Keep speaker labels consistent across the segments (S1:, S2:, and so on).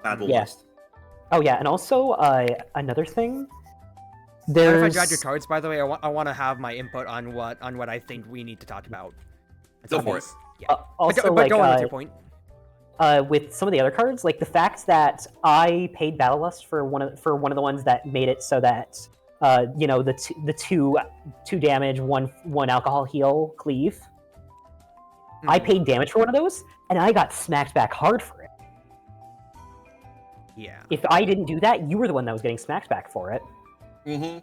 S1: Battle
S2: Yeah.
S1: Lust.
S2: Oh yeah, and also another thing.
S3: If I draw your cards, by the way, I want to have my input on what I think we need to talk about.
S1: Go for it.
S3: Yeah.
S2: Also,
S3: but go on with your point.
S2: With some of the other cards, like the fact that I paid Battle Lust for one of the ones that made it so that the two damage, one alcohol heal cleave. I paid damage for one of those, and I got smacked back hard for it.
S3: Yeah.
S2: If I didn't do that, you were the one that was getting smacked back for it.
S1: Mm-hmm.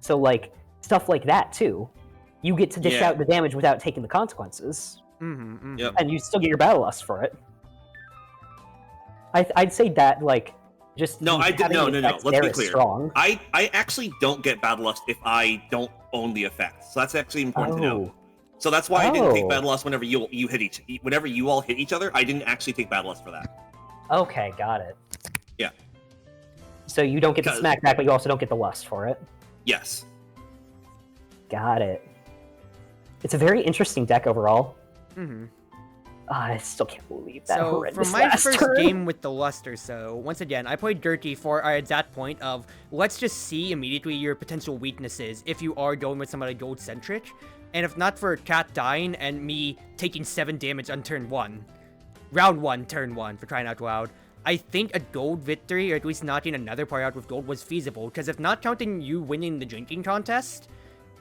S2: So like stuff like that too. You get to dish out the damage without taking the consequences.
S1: Yep.
S2: And you still get your Battle Lust for it. I'd say that like just
S1: no. Let's be clear.
S2: Strong.
S1: I actually don't get Battle Lust if I don't own the effect. So that's actually important to know. So that's why I didn't take Battle Lust whenever you whenever you all hit each other. I didn't actually take Battle Lust for that.
S2: Okay, got it.
S1: Yeah.
S2: So you don't get the smack back, but you also don't get the lust for it.
S1: Yes.
S2: Got it. It's a very interesting deck overall. I still can't believe that.
S3: So for my first game with the luster, so once again, I played Dirty for at that point of let's just see immediately your potential weaknesses if you are going with somebody gold centric, and if not for Cat dying and me taking 7 damage on turn 1, round 1, turn 1 for crying out loud. I think a gold victory, or at least knocking another player out with gold, was feasible, because if not counting you winning the drinking contest,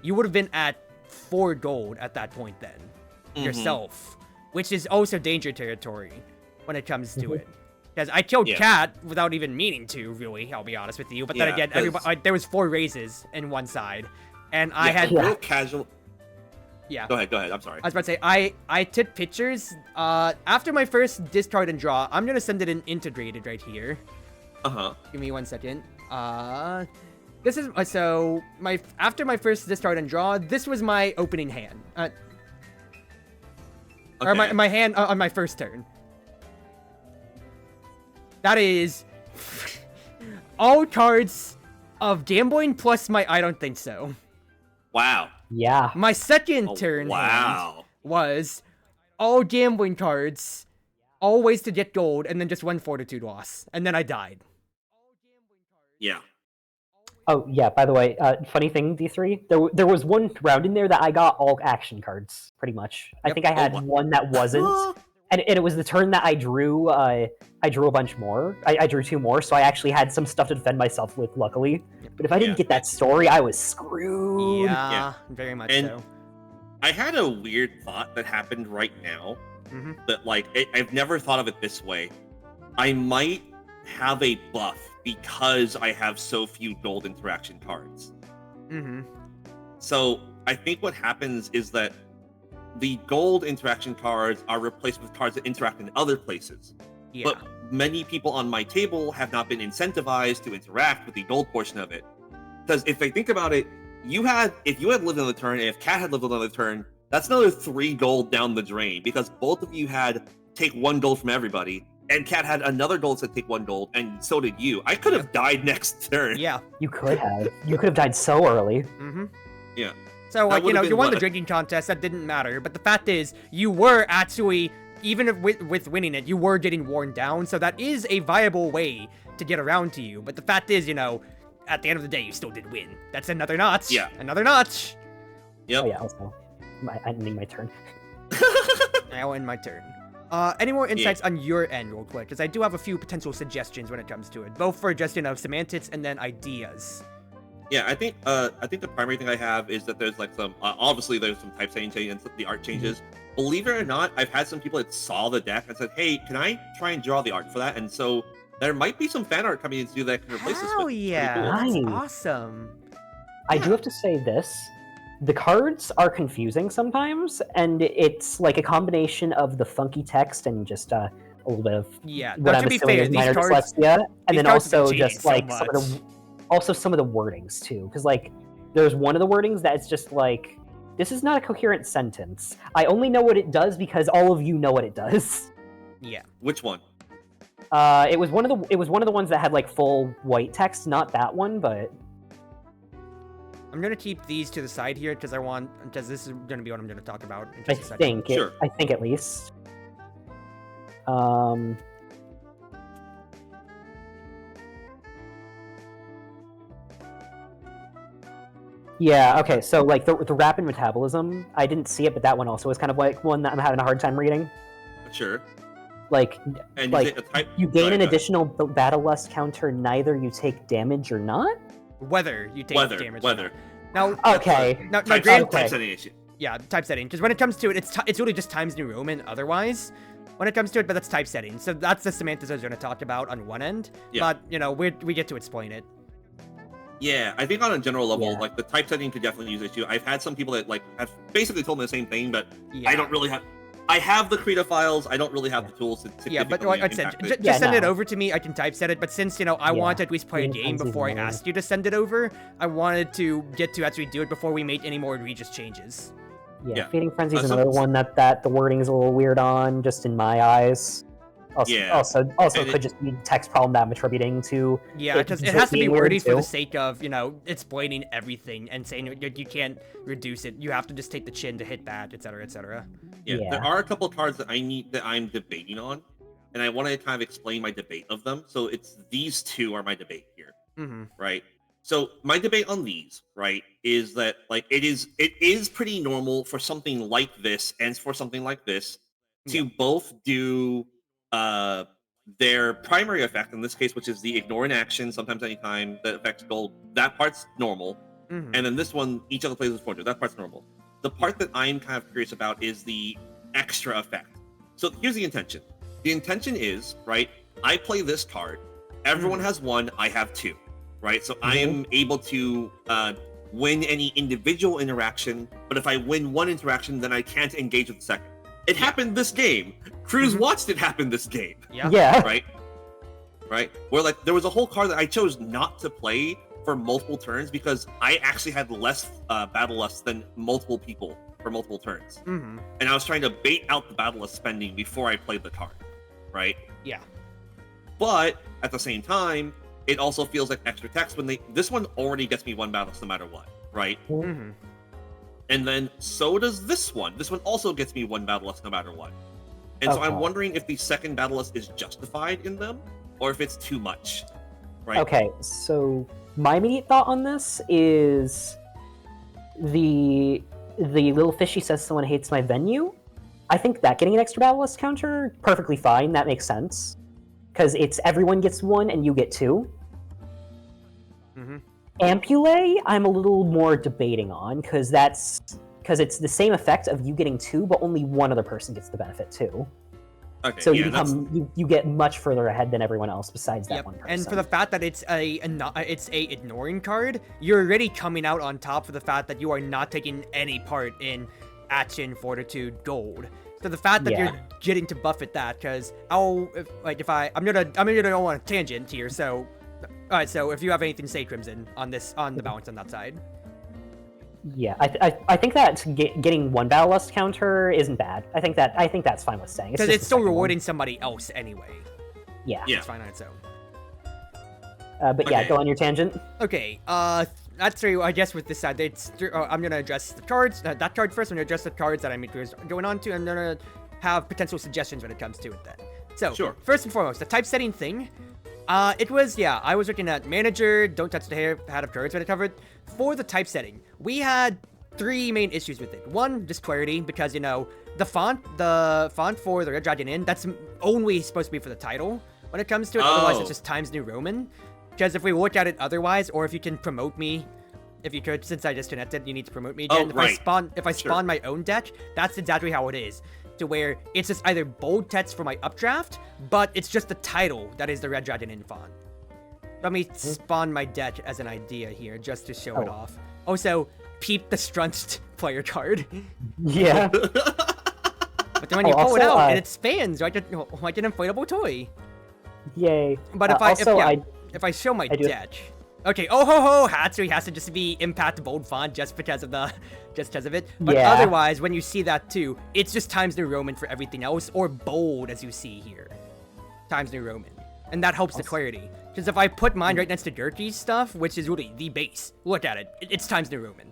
S3: you would have been at 4 gold at that point then, yourself, which is also danger territory when it comes to it. Because I killed Cat without even meaning to, really, I'll be honest with you, but then again, there was 4 raises in one side, and I had...
S1: real casual...
S3: Yeah.
S1: Go ahead, I'm sorry.
S3: I was about to say, I took pictures, after my first discard and draw, I'm gonna send it in integrated right here. Give me 1 second. This is, so, after my first discard and draw, this was my opening hand. Or my hand on my first turn. That is all cards of gambling plus my I don't think so.
S1: Wow.
S2: Yeah.
S3: My second turn hand was all gambling cards, all ways to get gold, and then just 1 fortitude loss. And then I died.
S1: Yeah.
S2: Oh, yeah, by the way, funny thing, D3, there was one round in there that I got all action cards, pretty much. I think I had one that wasn't, and it was the turn that I drew a bunch more. I drew 2 more, so I actually had some stuff to defend myself with, luckily. But if I didn't get that story, I was screwed.
S3: Yeah, very much so.
S1: I had a weird thought that happened right now, that, like, I've never thought of it this way. I might have a buff because I have so few gold interaction cards. So I think what happens is that the gold interaction cards are replaced with cards that interact in other places.
S3: Yeah.
S1: But many people on my table have not been incentivized to interact with the gold portion of it. Because if I think about it, if you had lived another turn, and if Cat had lived another turn, that's another 3 gold down the drain, because both of you had take 1 gold from everybody, and Cat had another gold that take 1 gold, and so did you. I could have died next turn.
S3: Yeah.
S2: You could have. You could have died so early.
S1: Yeah.
S3: So, like, you won the drinking contest, that didn't matter, but the fact is, you were actually, even if with winning it, you were getting worn down, so that is a viable way to get around to you. But the fact is, at the end of the day, you still did win. That's another notch.
S1: Yeah.
S3: Another notch.
S1: Yep.
S2: Oh yeah, also. I need my turn.
S3: Now in my turn. Any more insights on your end real quick? Because I do have a few potential suggestions when it comes to it, both for just, semantics and then ideas.
S1: Yeah, I think the primary thing I have is that there's like some obviously there's some typesetting changes and the art changes. Believe it or not, I've had some people that saw the deck and said, "Hey, can I try and draw the art for that?" And so there might be some fan art coming in to do that can replace this.
S3: Oh yeah,
S2: cool.
S3: That's awesome.
S2: I do have to say this. The cards are confusing sometimes, and it's like a combination of the funky text and just a little bit of what I'm assuming is minor dyslexia, and then also just like some of the wordings too, because like there's one of the wordings that's just like, this is not a coherent sentence. I only know what it does because all of you know what it does.
S3: Yeah.
S1: Which one?
S2: It was one of the ones that had like full white text, not that one, but
S3: I'm gonna keep these to the side here because this is gonna be what I'm gonna talk about in
S2: I
S3: just a second.
S2: think at least. Yeah, okay, so like the rapid metabolism, I didn't see it, but that one also was kind of like one that I'm having a hard time reading.
S1: Sure.
S2: Like,
S1: and
S2: like you gain an additional battle lust counter, neither you take damage or not?
S3: Whether you take damage or not. Now,
S2: okay.
S3: Now,
S1: type setting issue.
S3: Yeah, type setting. Because when it comes to it, it's really just Times New Roman otherwise. When it comes to it, but that's type setting. So that's the semantics I was going to talk about on one end. Yeah. But, we get to explain it.
S1: Yeah, I think on a general level, like, the type setting could definitely use it too. I've had some people that, like, have basically told me the same thing, but I don't really have... I have the Krita files, I don't really have the tools to significantly
S3: like I said, just send it over to me, I can typeset it, but since, I wanted to at least play a game before I asked you to send it over, I wanted to get to actually do it before we made any more egregious changes.
S2: Yeah, Feeding Frenzy is another one that the wording is a little weird on, just in my eyes. Also could just be text problem that I'm attributing to.
S3: Yeah, because it has to be wordy for the sake of, explaining everything and saying you can't reduce it. You have to just take the chin to hit that, etc., etc.
S1: Yeah, there are a couple of cards that I'm debating on, and I want to kind of explain my debate of them. So it's these two are my debate here, right? So my debate on these, right, is that like it is pretty normal for something like this and for something like this to both do their primary effect in this case, which is the ignore an action sometimes anytime that affects gold. That part's normal, and then this one, each of the players is forward. That part's normal. The part that I'm kind of curious about is the extra effect. So here's the intention. The intention is, right, I play this card. Everyone has one, I have two, right? So I am able to win any individual interaction, but if I win one interaction, then I can't engage with the second. It happened this game. Cruz watched it happen this game.
S2: Yeah.
S1: Right? Where, like, there was a whole card that I chose not to play for multiple turns because I actually had less battle lust than multiple people for multiple turns. And I was trying to bait out the battle lust spending before I played the card, right?
S3: Yeah.
S1: But at the same time, it also feels like extra text when this one already gets me one battle lust no matter what, right? And then so does this one. This one also gets me one battle lust no matter what. And so I'm wondering if the second battle lust is justified in them or if it's too much, right?
S2: Okay, so my immediate thought on this is the little fishy says someone hates my venue. I think that getting an extra battle lust counter, perfectly fine. That makes sense. Because it's everyone gets one and you get two. Ampule, I'm a little more debating on, because it's the same effect of you getting two, but only one other person gets the benefit too.
S1: Okay,
S2: so you get much further ahead than everyone else besides that one person.
S3: And for the fact that it's a ignoring card, you're already coming out on top for the fact that you are not taking any part in action, fortitude, gold. So the fact that you're getting to buff at that, because I'm gonna go on a tangent here. So, all right. So if you have anything to say, Crimson, on the balance on that side.
S2: Yeah, I think that getting one battle lust counter isn't bad. I think that's fine with staying.
S3: Because it's still rewarding somebody else anyway.
S2: Yeah.
S3: It's fine on its own.
S2: But yeah, go on your tangent.
S3: Okay. That's true. I guess with this side, I'm gonna address the cards. That card first. I'm gonna address the cards that I'm going on to. I'm gonna have potential suggestions when it comes to it. Then. So first and foremost, the type setting thing. I was looking at manager, don't touch the hat of cards when I covered. For the type setting, we had three main issues with it. One, just clarity, because, the font for the Red Dragon Inn, that's only supposed to be for the title when it comes to it. Otherwise, it's just Times New Roman. Because if we look at it otherwise, or if you can promote me, if you could, since I disconnected, you need to promote me again. If I spawn my own deck, that's exactly how it is. To where it's just either bold text for my updraft, but it's just the title that is the Red Dragon Inn font. Let me spawn my deck as an idea here, just to show it off. Also, peep the Strunched player card.
S2: Yeah.
S3: But then when you pull it out, it expands like an inflatable toy.
S2: Yay.
S3: But if I show my deck... Okay, Hatsui has to just be impact bold font just because of it. But otherwise, when you see that too, it's just Times New Roman for everything else, or bold as you see here. Times New Roman. And that helps the clarity. Because if I put mine right next to Dirty's stuff, which is really the base, look at it. It's Times New Roman.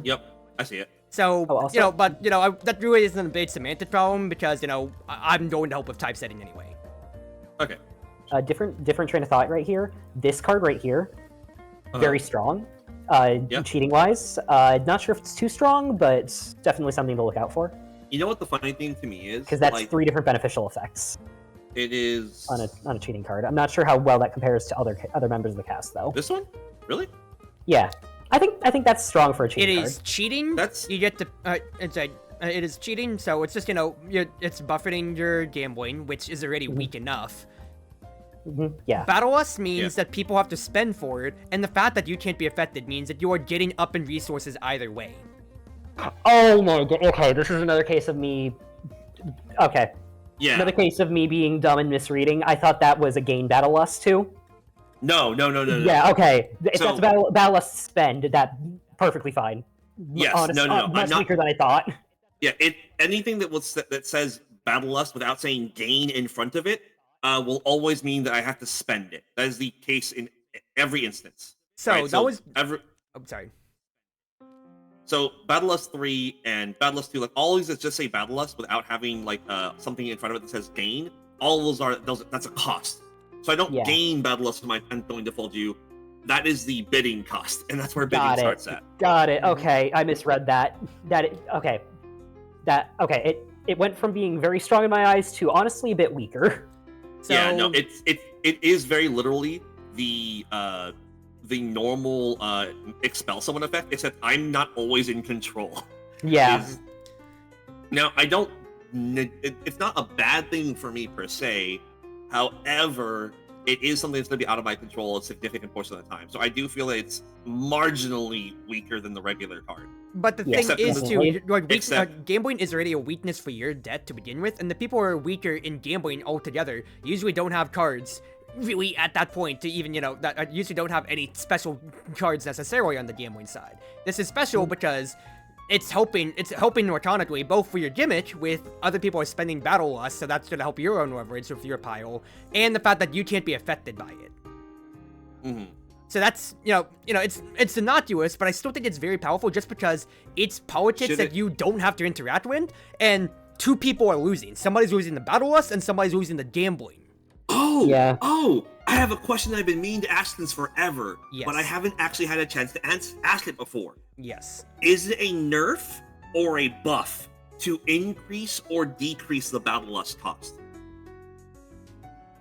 S1: Yep, I see it.
S3: So, that really isn't a big semantic problem because, I'm going to help with typesetting anyway.
S1: Okay.
S2: Different train of thought right here. This card right here, very strong. cheating-wise. Not sure if it's too strong, but it's definitely something to look out for.
S1: You know what the funny thing to me is?
S2: Because that's 3 different beneficial effects.
S1: It is
S2: on a cheating card. I'm not sure how well that compares to other members of the cast, though.
S1: This one, really?
S2: Yeah, I think that's strong for a cheating card.
S3: It is cheating. You get to it is cheating, so it's just it's buffeting your gambling, which is already weak enough.
S2: Yeah.
S3: Battle Lust means that people have to spend for it, and the fact that you can't be affected means that you are getting up in resources either way.
S2: Oh my god. Okay, this is another case of me. Okay.
S1: Yeah.
S2: Another case of me being dumb and misreading. I thought that was a gain Battle Lust too.
S1: No.
S2: Yeah. Okay. If that's Battle Lust spend, that perfectly fine.
S1: Yes.
S2: Honest,
S1: no.
S2: Much weaker than I thought.
S1: Yeah. Anything that says Battle Lust without saying gain in front of it will always mean that I have to spend it. That is the case in every instance.
S3: So
S1: right?
S3: I'm sorry.
S1: So Battle Lust 3 and Battle Lust 2, like all these that just say Battle Lust without having like something in front of it that says gain, all of those that's a cost. So I don't gain Battle Lust with my going default view. That is the bidding cost, and that's where bidding starts at.
S2: Got it. Okay, I misread that. It went from being very strong in my eyes to honestly a bit weaker.
S1: So... Yeah, no, it is very literally the normal expel someone effect, except I'm not always in control.
S2: Yeah.
S1: Now, it's not a bad thing for me per se. However, it is something that's going to be out of my control a significant portion of the time. So I do feel that it's marginally weaker than the regular card.
S3: But the thing is, gambling is already a weakness for your deck to begin with, and the people who are weaker in gambling altogether usually don't have cards really at that point to even, that usually don't have any special cards necessarily on the gambling side. This is special because it's helping electronically, both for your gimmick with other people are spending Battle Lust, so that's going to help your own leverage with your pile, and the fact that you can't be affected by it.
S1: Mm-hmm.
S3: So that's, it's innocuous, but I still think it's very powerful just because it's politics that you don't have to interact with, and 2 people are losing. Somebody's losing the Battle Lust, and somebody's losing the gambling.
S1: Oh, yeah. Oh, I have a question I've been meaning to ask since forever,
S3: yes,
S1: but I haven't actually had a chance to ask it before.
S3: Yes.
S1: Is it a nerf or a buff to increase or decrease the Battle Lust cost?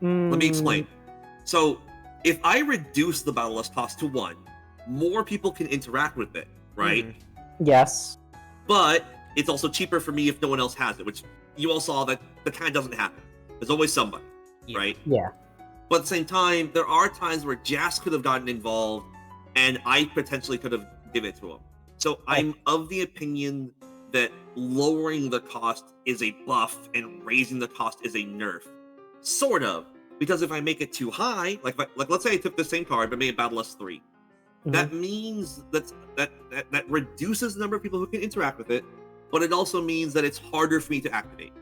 S1: Let me explain. So, if I reduce the Battle Lust cost to 1, more people can interact with it, right?
S2: Mm-hmm. Yes.
S1: But it's also cheaper for me if no one else has it, which you all saw that kind of doesn't happen. There's always somebody. Right?
S2: Yeah.
S1: But at the same time, there are times where Jas could have gotten involved, and I potentially could have given it to him. So I'm of the opinion that lowering the cost is a buff and raising the cost is a nerf. Sort of. Because if I make it too high, like let's say I took the same card but made it Battle Lust 3, that means that reduces the number of people who can interact with it, but it also means that it's harder for me to activate.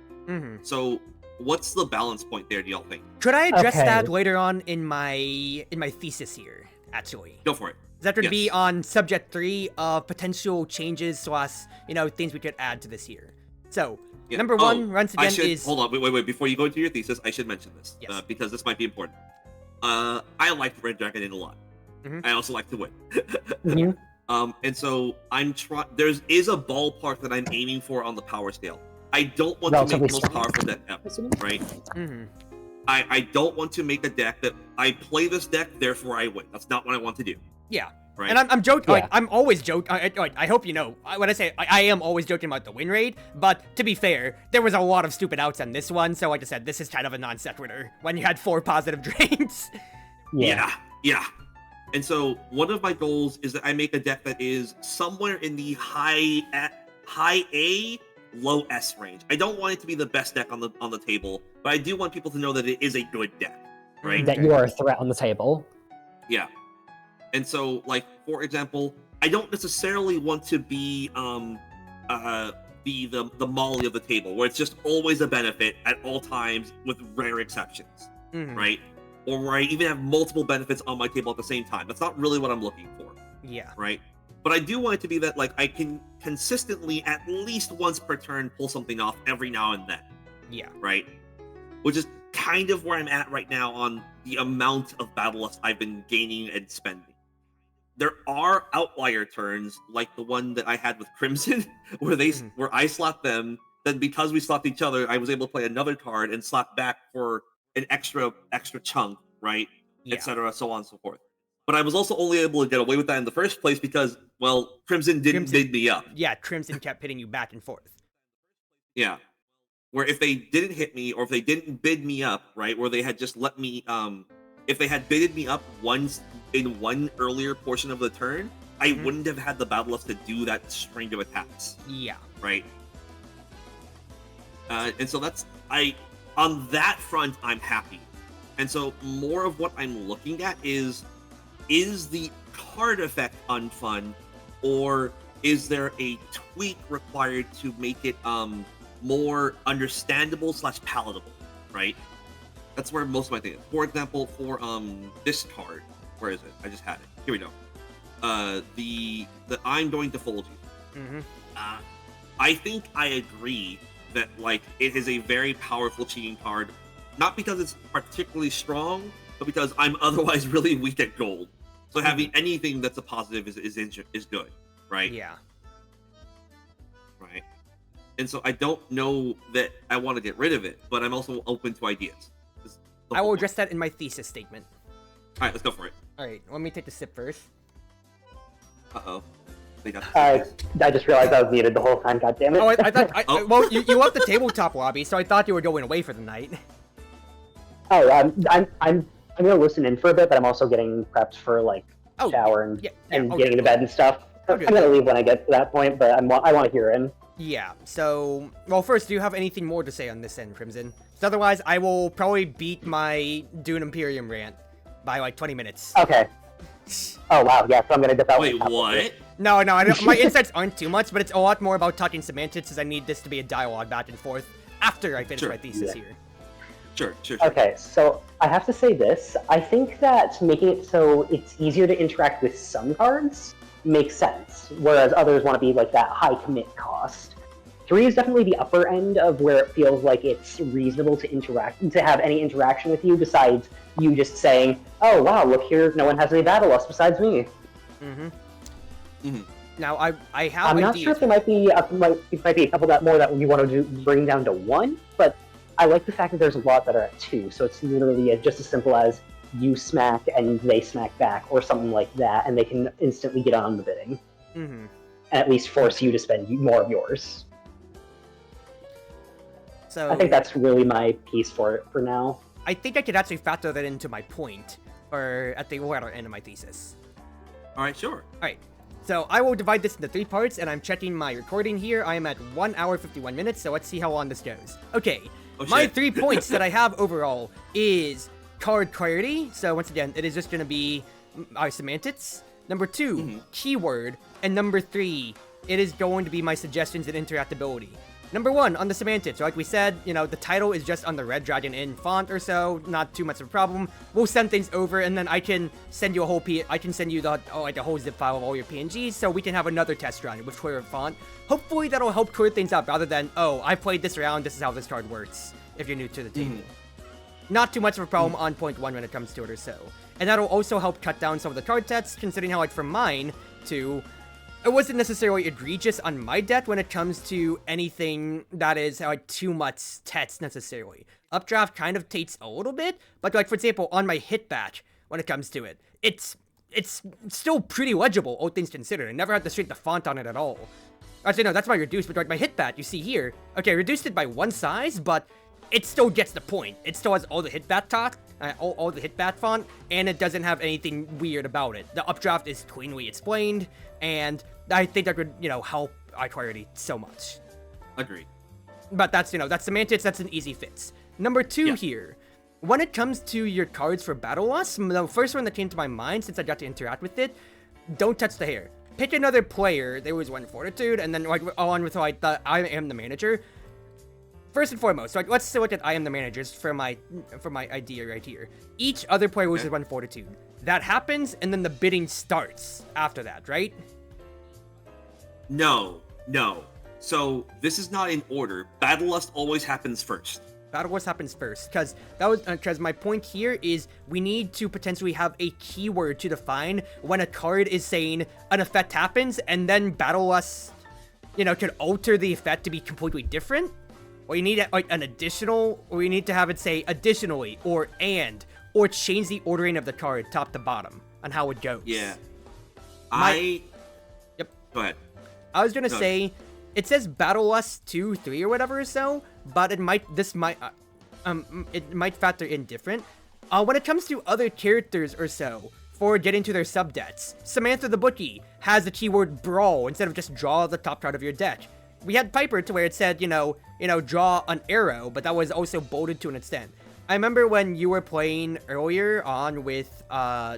S1: So what's the balance point there, do y'all think?
S3: Could I address that later on in my thesis here, actually?
S1: Go for it.
S3: That would be on subject 3 of potential changes / things we could add to this here. So, number 1, once again, is...
S1: Hold on, wait. Before you go into your thesis, I should mention this, because this might be important. I like Red Dragon in a lot. I also like to win. And so there is a ballpark that I'm aiming for on the power scale. I don't want to make the most powerful deck ever, right? I don't want to make a deck that I play this deck, therefore I win. That's not what I want to do.
S3: Yeah.
S1: Right?
S3: And I'm joking. Like, I'm always joking. I hope you know. When I say I am always joking about the win rate, but to be fair, there was a lot of stupid outs on this one. So like I said, this is kind of a non sequitur when you had 4 positive drains.
S1: Yeah. And so one of my goals is that I make a deck that is somewhere in the high A, low S range. I don't want it to be the best deck on the table, but I do want people to know that it is a good deck, right?
S2: That you are a threat on the table.
S1: Yeah. And so, like, for example, I don't necessarily want to be the Molly of the table, where it's just always a benefit at all times with rare exceptions, right? Or where I even have multiple benefits on my table at the same time. That's not really what I'm looking for.
S3: Yeah.
S1: Right? But I do want it to be that, like, I can consistently, at least once per turn, pull something off every now and then.
S3: Yeah.
S1: Right? Which is kind of where I'm at right now on the amount of Battle Lust I've been gaining and spending. there are outlier turns, like the one that I had with Crimson, where I slapped them. Then because we slapped each other, I was able to play another card and slap back for an extra chunk, right? Etc. So on and so forth. But I was also only able to get away with that in the first place because, well, Crimson didn't bid me up.
S3: Yeah, Crimson kept hitting you back and forth.
S1: Yeah. Where if they didn't hit me, or if they didn't bid me up, right, where they had just let me, if they had bidded me up once in one earlier portion of the turn, I wouldn't have had the Battle Lust to do that string of attacks.
S3: Yeah.
S1: Right? And so on that front, I'm happy. And so more of what I'm looking at is the card effect unfun, or is there a tweak required to make it more understandable / palatable, right? That's where most of my thing is. For example, for this card, where is it? I just had it. Here we go. The I'm going to fold you. I think I agree that like it is a very powerful cheating card, not because it's particularly strong, but because I'm otherwise really weak at gold. So having anything that's a positive is good, right?
S3: Yeah.
S1: Right. And so I don't know that I want to get rid of it, but I'm also open to ideas.
S3: I will address that in my thesis statement.
S1: All right, let's go for it.
S3: All right, let me take the sip first.
S1: Uh-oh.
S2: I just realized I was muted the whole time. God damn it!
S3: Oh, I thought. Well, you left the tabletop lobby, so I thought you were going away for the night.
S2: Oh, I'm gonna listen in for a bit, but I'm also getting prepped for like shower and getting into bed and stuff. I'm gonna leave when I get to that point, but I want to hear him.
S3: Yeah. So, well, first, do you have anything more to say on this end, Crimson? So otherwise, I will probably beat my Dune Imperium rant by like 20 minutes.
S2: Okay. Oh wow, yeah. So I'm gonna dip out.
S1: Wait, what?
S3: No, my insights aren't too much, but it's a lot more about talking semantics, as I need this to be a dialogue back and forth after I finish my thesis here.
S1: Sure.
S2: Okay, so I have to say this. I think that making it so it's easier to interact with some cards makes sense, whereas others want to be like that high commit cost. 3 is definitely the upper end of where it feels like it's reasonable to have any interaction with you besides you just saying, "Oh wow, look here, no one has any Battle Lust besides me."
S3: Now I have.
S2: I'm not sure if there might be a couple that more that you want to bring down to 1, but I like the fact that there's a lot that are at 2, so it's literally just as simple as you smack and they smack back, or something like that, and they can instantly get on the bidding. And at least force you to spend more of yours.
S3: So
S2: I think that's really my piece for it for now.
S3: I think I could actually factor that into my point, or at the latter end of my thesis.
S1: Alright, sure.
S3: Alright, so I will divide this into 3 parts, and I'm checking my recording here. I am at 1 hour 51 minutes, so let's see how long this goes. Okay, my 3 points that I have overall is card clarity. So once again, it is just going to be our semantics. Number 2, keyword. And number 3, it is going to be my suggestions and interactability. Number 1, on the semantics, like we said, the title is just on the Red Dragon Inn font or so, not too much of a problem. We'll send things over, and then I can send you a whole I can send you the whole zip file of all your PNGs, so we can have another test run with clearer font. Hopefully that'll help clear things up, rather than, oh, I played this round, this is how this card works, if you're new to the table. Not too much of a problem on point 1 when it comes to it or so. And that'll also help cut down some of the card tests, considering how, like, from mine to... It wasn't necessarily egregious on my deck when it comes to anything that is, like, too much text, necessarily. Updraft kind of takes a little bit, but, like, for example, on my hit batch, when it comes to it, it's still pretty legible, all things considered. I never had to straighten the font on it at all. Actually, no, that's my reduced, but, like, my hit batch, you see here, okay, reduced it by 1 size, but it still gets the point. It still has all the hit bat talk, all the hit bat font, and it doesn't have anything weird about it. The updraft is cleanly explained, and I think that would, help eye clarity so much.
S1: Agreed.
S3: But that's, that's semantics, that's an easy fix. Number 2 here. When it comes to your cards for Battle Lust, the first one that came to my mind since I got to interact with it, don't touch the hair. Pick another player. There was one Fortitude, and then, like, on with, like, the I am the manager. First and foremost, like, let's look at I am the managers for my idea right here. Each other player loses 1 Fortitude. That happens, and then the bidding starts after that, right?
S1: No. So this is not in order. Battle Lust always happens first.
S3: Battle Lust happens first, because my point here is we need to potentially have a keyword to define when a card is saying an effect happens, and then Battle Lust, could alter the effect to be completely different. Or you need like an additional, or you need to have it say additionally, or change the ordering of the card top to bottom on how it goes.
S1: Yeah.
S3: Yep.
S1: Go ahead.
S3: I was gonna say, it says Battle Lust 2, 3 or whatever or so, but it might factor in different. When it comes to other characters or so, for getting to their subdecks, Samantha the Bookie has the keyword Brawl instead of just draw the top card of your deck. We had Piper to where it said, draw an arrow, but that was also bolded to an extent. I remember when you were playing earlier on with, I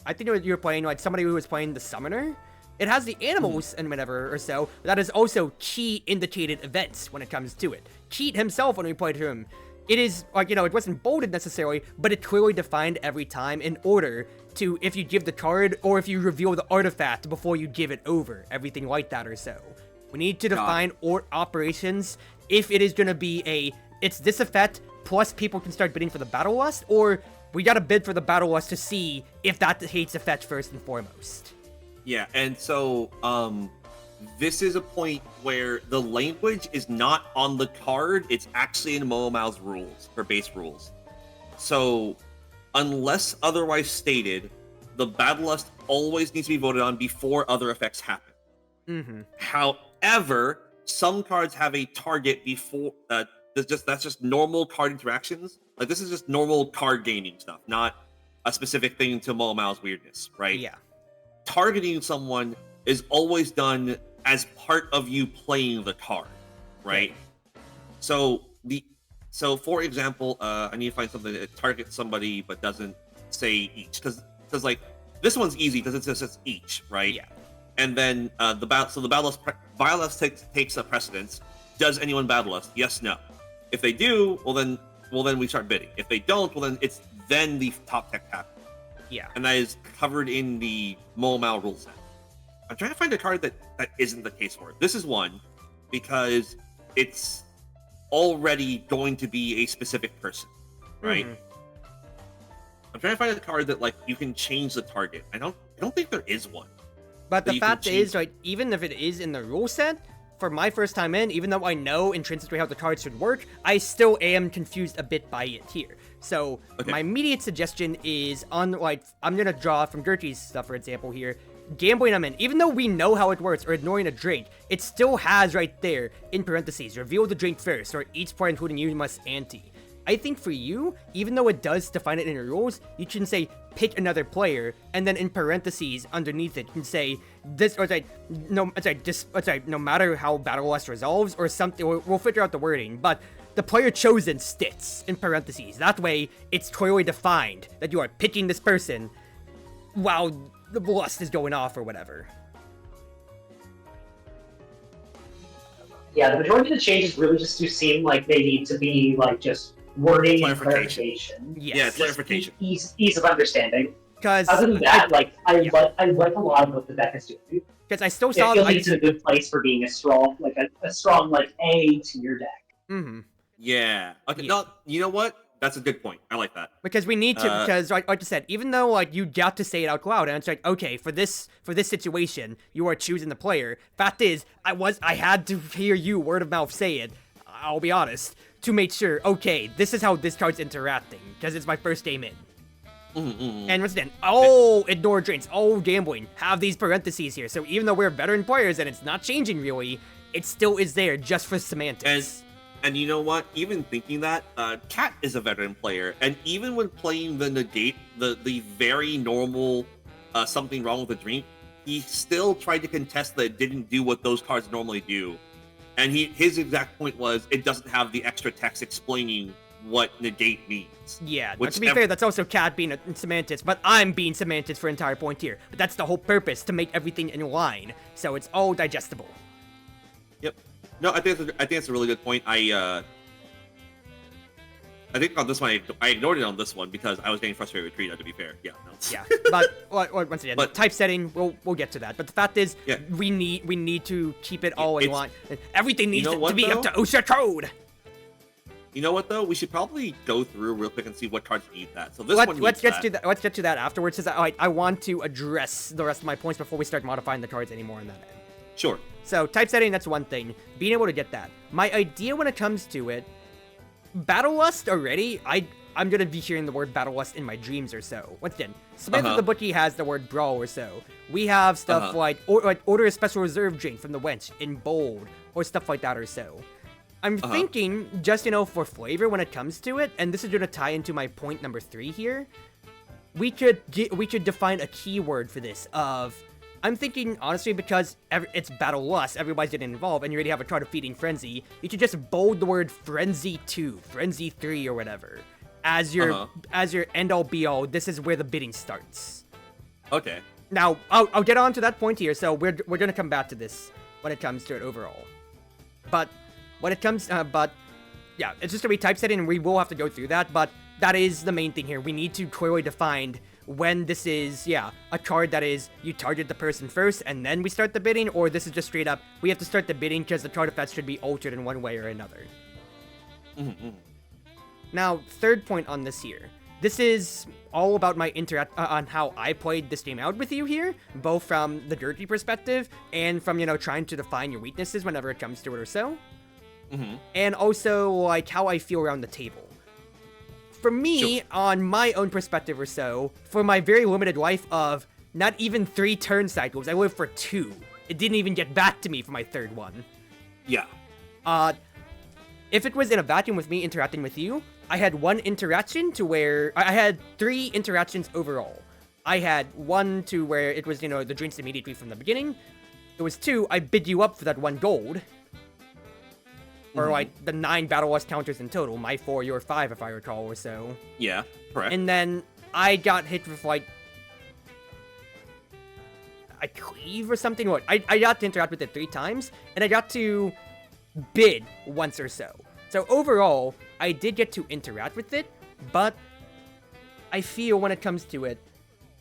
S3: think you were playing like somebody who was playing the Summoner. It has the animals and whatever or so, but that is also key indicated events when it comes to it. Cheat himself, when we played him, it is like, it wasn't bolded necessarily, but it clearly defined every time in order to, if you give the card or if you reveal the artifact before you give it over, everything like that or so. We need to define operations if it is going to be it's this effect plus people can start bidding for the Battle Lust, or we got to bid for the Battle Lust to see if that hates effect first and foremost.
S1: Yeah, and so this is a point where the language is not on the card, it's actually in Momomao's rules, for base rules. So, unless otherwise stated, the Battle Lust always needs to be voted on before other effects happen.
S3: Mm-hmm.
S1: However, some cards have a target before, that's just normal card interactions. Like, this is just normal card gaming stuff, not a specific thing to Momomao's weirdness, right?
S3: Yeah.
S1: Targeting someone is always done as part of you playing the card, right? So for example, I need to find something that targets somebody but doesn't say each, because like this one's easy because it says each, right?
S3: Yeah.
S1: And then the Battle Lust takes a precedence. Does anyone Battle Lust? Yes, no. If they do, well then we start bidding. If they don't, well then the top tech happens.
S3: Yeah.
S1: And that is covered in the Momomao rule set. I'm trying to find a card that isn't the case for it. This is one, because it's already going to be a specific person, right? Mm-hmm. I'm trying to find a card that like you can change the target. I don't think there is one.
S3: But the fact is, like, even if it is in the rule set, for my first time in, even though I know intrinsically how the cards should work, I still am confused a bit by it here. So my immediate suggestion is I'm gonna draw from Gertie's stuff, for example here, gambling them in. Even though we know how it works, or ignoring a drink, it still has right there, in parentheses, reveal the drink first, or each part including you must ante. I think for you, even though it does define it in your rules, you can say pick another player, and then in parentheses underneath it, you can say this, or no matter how Battle Lust resolves or something, we'll figure out the wording, but the player chosen sits in parentheses. That way, it's clearly defined that you are picking this person while the lust is going off or whatever.
S2: Yeah, the majority of the changes really just do seem like they need to be like just wording and clarification.
S3: Yes.
S1: Yeah, clarification.
S2: Ease of understanding.
S3: Because
S2: other than that, I like a lot of what the deck is doing.
S3: Because I still saw
S2: it feels like it's in a good place for being a strong A to your deck.
S3: Mm-hmm.
S1: Yeah. Okay. Yeah. No, you know what? That's a good point. I like that. Because
S3: we need to, because like I said, even though like you got to say it out loud, and it's like, okay, for this situation, you are choosing the player. Fact is, I had to hear you word of mouth say it. I'll be honest, to make sure. Okay, this is how this card's interacting, because it's my first game in. And once again, ignore drinks, gambling, have these parentheses here. So even though we're veteran players and it's not changing really, it still is there just for semantics.
S1: And you know what? Even thinking that, Cat is a veteran player, and even when playing the negate, the very normal something wrong with the drink, he still tried to contest that it didn't do what those cards normally do. And his exact point was, it doesn't have the extra text explaining what negate means.
S3: Yeah, to be fair, that's also Cat being semantics, but I'm being semantics for entire point here. But that's the whole purpose, to make everything in line, so it's all digestible.
S1: Yep. No, I think it's a really good point. I think on this one, I ignored it on this one because I was getting frustrated with Trina, to be fair. Yeah. No.
S3: Yeah, but once again, type setting, we'll get to that. But the fact is, we need to keep it all in line. Everything needs to be up to OSHA code.
S1: You know what though? We should probably go through real quick and see what cards need that. So
S3: let's get to that afterwards. Since I want to address the rest of my points before we start modifying the cards anymore on that end.
S1: Sure.
S3: So typesetting, that's one thing. Being able to get that. My idea when it comes to it, Battle Lust already. I'm gonna be hearing the word Battle Lust in my dreams or so. Once again, Smith of the Bookie has the word Brawl or so. We have stuff like order a special reserve drink from the wench in bold or stuff like that or so. I'm thinking, just, for flavor when it comes to it, and this is going to tie into my point number 3 here, we could define a keyword for this of, I'm thinking, honestly, because it's Battle Lust, everybody's getting involved, and you already have a chart of Feeding Frenzy, you should just bold the word Frenzy 2, Frenzy 3, or whatever. As your end-all be-all, this is where the bidding starts.
S1: Okay.
S3: Now, I'll get on to that point here, so we're going to come back to this when it comes to it overall. But when it comes, yeah, it's just gonna be typesetting, and we will have to go through that, but that is the main thing here. We need to clearly define when this is, a card that is, you target the person first, and then we start the bidding, or this is just straight up, we have to start the bidding because the card effects should be altered in one way or another. Now, third point on this here. This is all about my on how I played this game out with you here, both from the dirty perspective, and from, trying to define your weaknesses whenever it comes to it or so. And also, like, how I feel around the table. For me, on my own perspective or so, for my very limited life of not even 3 turn cycles, I lived for 2. It didn't even get back to me for my third one.
S1: Yeah.
S3: If it was in a vacuum with me interacting with you, I had 1 interaction to where... I had 3 interactions overall. I had 1 to where it was, the drinks immediately from the beginning. There was 2, I bid you up for that 1 gold. Or, like, the 9 Battle Lust counters in total. My 4, your 5, if I recall, or so.
S1: Yeah, correct.
S3: And then I got hit with, like, a cleave or something. What? I got to interact with it 3 times, and I got to bid once or so. So, overall, I did get to interact with it, but I feel when it comes to it,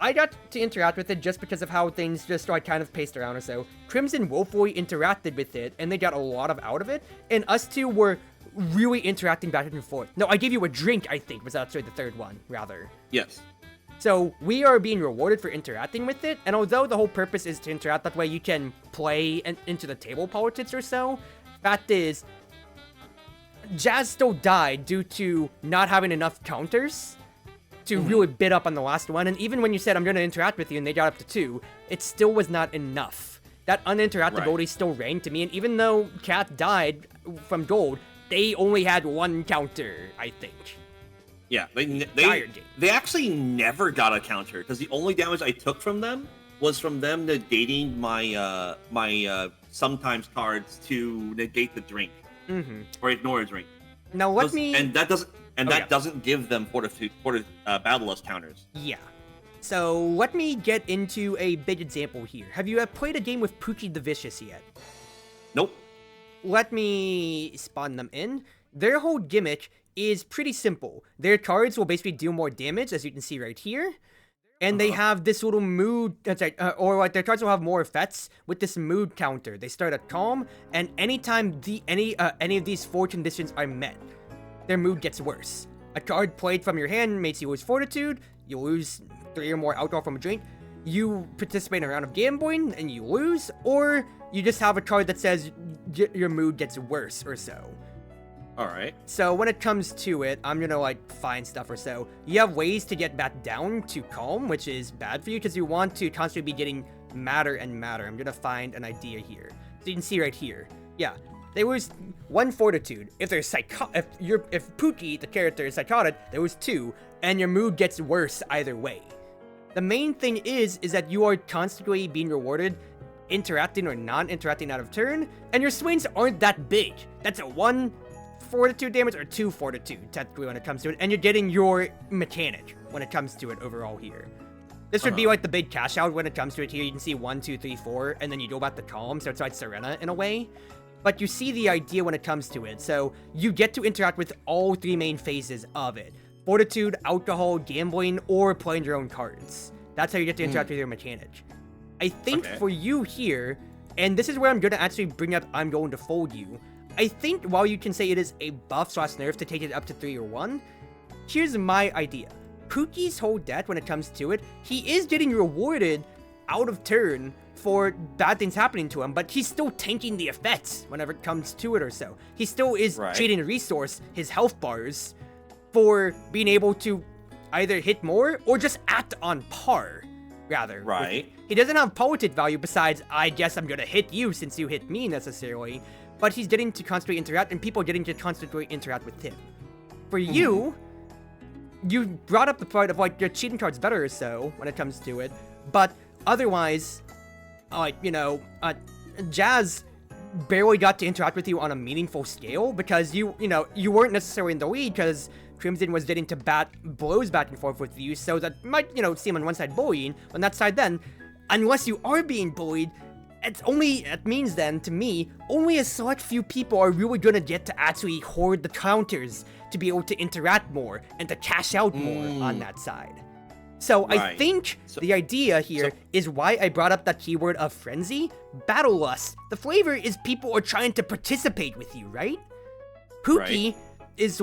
S3: I got to interact with it just because of how things just like kind of paced around or so. Crimson woefully interacted with it, and they got a lot out of it, and us 2 were really interacting back and forth. No, I gave you a drink, I think, was actually the 3rd one, rather.
S1: Yes.
S3: So, we are being rewarded for interacting with it, and although the whole purpose is to interact, that way you can play into the table politics or so, fact is, Jazz still died due to not having enough counters to really bid up on the last one, and even when you said, I'm going to interact with you, and they got up to 2, it still was not enough. That uninteractability still reigned to me, and even though Cat died from gold, they only had 1 counter, I think.
S1: Yeah, they actually never got a counter, because the only damage I took from them was from them negating my sometimes cards to negate the drink. Or ignore a drink.
S3: Now let me...
S1: And that doesn't give them Battle Lust counters.
S3: Yeah. So let me get into a big example here. Have you played a game with Pookie the Vicious yet?
S1: Nope.
S3: Let me spawn them in. Their whole gimmick is pretty simple. Their cards will basically do more damage, as you can see right here. And they have this little mood, or like their cards will have more effects with this mood counter. They start at calm, and anytime any of these 4 conditions are met, their mood gets worse. A card played from your hand makes you lose fortitude, you lose 3 or more alcohol from a drink, you participate in a round of gambling, and you lose, or you just have a card that says your mood gets worse or so.
S1: Alright.
S3: So when it comes to it, I'm gonna like find stuff or so. You have ways to get back down to calm, which is bad for you because you want to constantly be getting madder and madder. I'm gonna find an idea here. So you can see right here. Yeah, they lose 1 fortitude. If they're if Pookie, the character, is psychotic, there was 2, and your mood gets worse either way. The main thing is that you are constantly being rewarded interacting or non-interacting out of turn, and your swings aren't that big. That's a 1 fortitude damage or 2 fortitude, technically, when it comes to it, and you're getting your mechanic when it comes to it overall here. This would be like the big cash out when it comes to it here. You can see 1, 2, 3, 4, and then you go back to calm, so it's like Serena in a way. But you see the idea when it comes to it, so you get to interact with all 3 main phases of it. Fortitude, alcohol, gambling, or playing your own cards. That's how you get to interact with your mechanic. I think for you here, and this is where I'm going to actually bring up I'm going to fold you, I think while you can say it is a buff / nerf to take it up to 3 or 1, here's my idea. Pookie's whole deck, when it comes to it, he is getting rewarded out of turn for bad things happening to him, but he's still tanking the effects whenever it comes to it or so. He still is trading a resource, his health bars, for being able to either hit more or just act on par, rather.
S1: Right.
S3: He doesn't have politic value besides, I guess I'm gonna hit you since you hit me necessarily, but he's getting to constantly interact and people are getting to constantly interact with him. For you brought up the part of like your cheating card's better or so when it comes to it, but otherwise, Jazz barely got to interact with you on a meaningful scale because you weren't necessarily in the lead because Crimson was getting to blows back and forth with you, so that might, seem on one side bullying. On that side then, unless you are being bullied, it means then, to me, only a select few people are really gonna get to actually hoard the counters to be able to interact more and to cash out more on that side. So I think the idea here is why I brought up that keyword of frenzy, battle lust. The flavor is people are trying to participate with you, right? Pookie is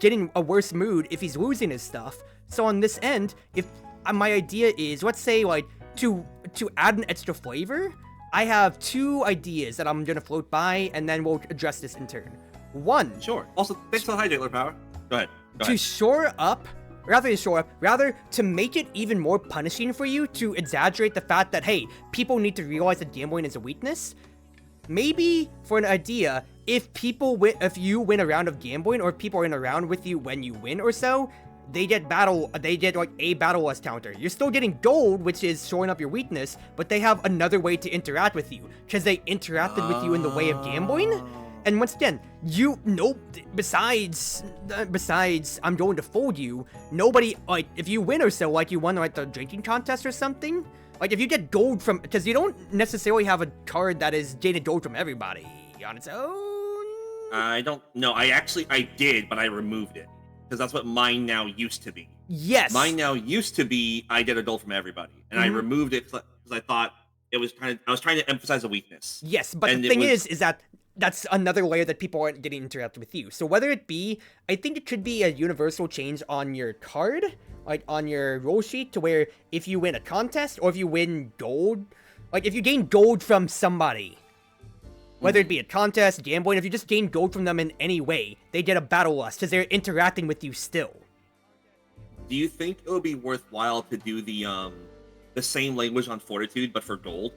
S3: getting a worse mood if he's losing his stuff. So on this end, if my idea is, let's say like to add an extra flavor, I have 2 ideas that I'm gonna float by, and then we'll address this in turn. 1.
S1: Sure. Also, thanks for the hydrator power. Go ahead.
S3: To shore up, rather to make it even more punishing for you, to exaggerate the fact that, hey, people need to realize that gambling is a weakness. Maybe for an idea, if you win a round of gambling, or if people are in a round with you when you win or so, they get like a battle lust counter. You're still getting gold, which is showing up your weakness, but they have another way to interact with you, because they interacted with you in the way of gambling. And once again, besides I'm going to fold you, nobody, like, if you win or so, like you won like the drinking contest or something, like if you get gold from, because you don't necessarily have a card that is gained gold from everybody on its own.
S1: I don't know. I did, but I removed it. Because that's what mine now used to be.
S3: Yes.
S1: Mine now used to be I get a gold from everybody, and I removed it because I thought I was trying to emphasize a weakness.
S3: Yes, but the thing is that that's another layer that people aren't getting interacted with you. So whether it be, I think it could be a universal change on your card, like on your roll sheet, to where if you win a contest or if you win gold, like if you gain gold from somebody, whether it be a contest, gambling, if you just gain gold from them in any way, they get a battle lust because they're interacting with you still.
S1: Do you think it would be worthwhile to do the same language on Fortitude but for gold?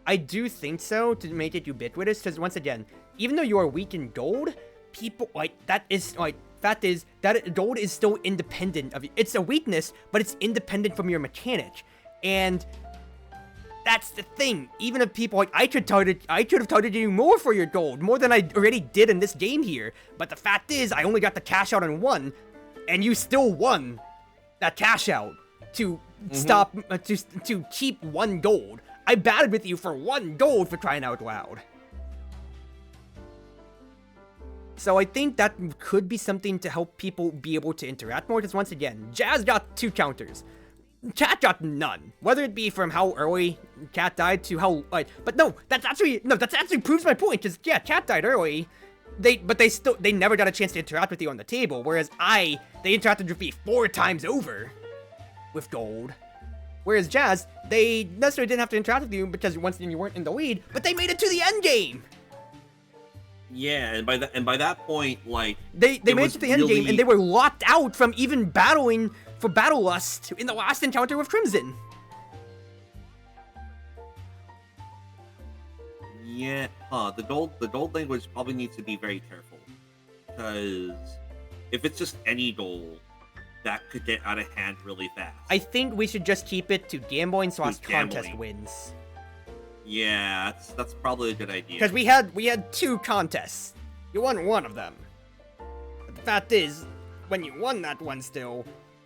S3: I do think so, to make it ubiquitous, because once again, even though you are weak in gold, people that gold is still independent of you. It's a weakness, but it's independent from your mechanic, and that's the thing. Even if people I could have targeted you more for your gold, more than I already did in this game here. But the fact is, I only got the cash out on 1, and you still won that cash out to stop to keep 1 gold. I batted with you for 1 gold, for crying out loud. So I think that could be something to help people be able to interact more. Because once again, Jazz got 2 counters. Cat got none. Whether it be from how early Cat died to how, but no, that's actually proves my point, because yeah, Cat died early. They never got a chance to interact with you on the table, whereas they interacted with me 4 times over with gold. Whereas Jazz, they necessarily didn't have to interact with you because once you weren't in the lead, but they made it to the end game.
S1: Yeah, and by that point, like
S3: they made it to the end game, and they were locked out from even battling for battle lust in the last encounter with Crimson.
S1: Yeah, the gold language probably needs to be very careful, because if it's just any gold, that could get out of hand really fast.
S3: I think we should just keep it to gambling / contest wins.
S1: Yeah, that's probably a good idea.
S3: Because we had 2 contests. You won 1 of them. But the fact is, when you won that one still,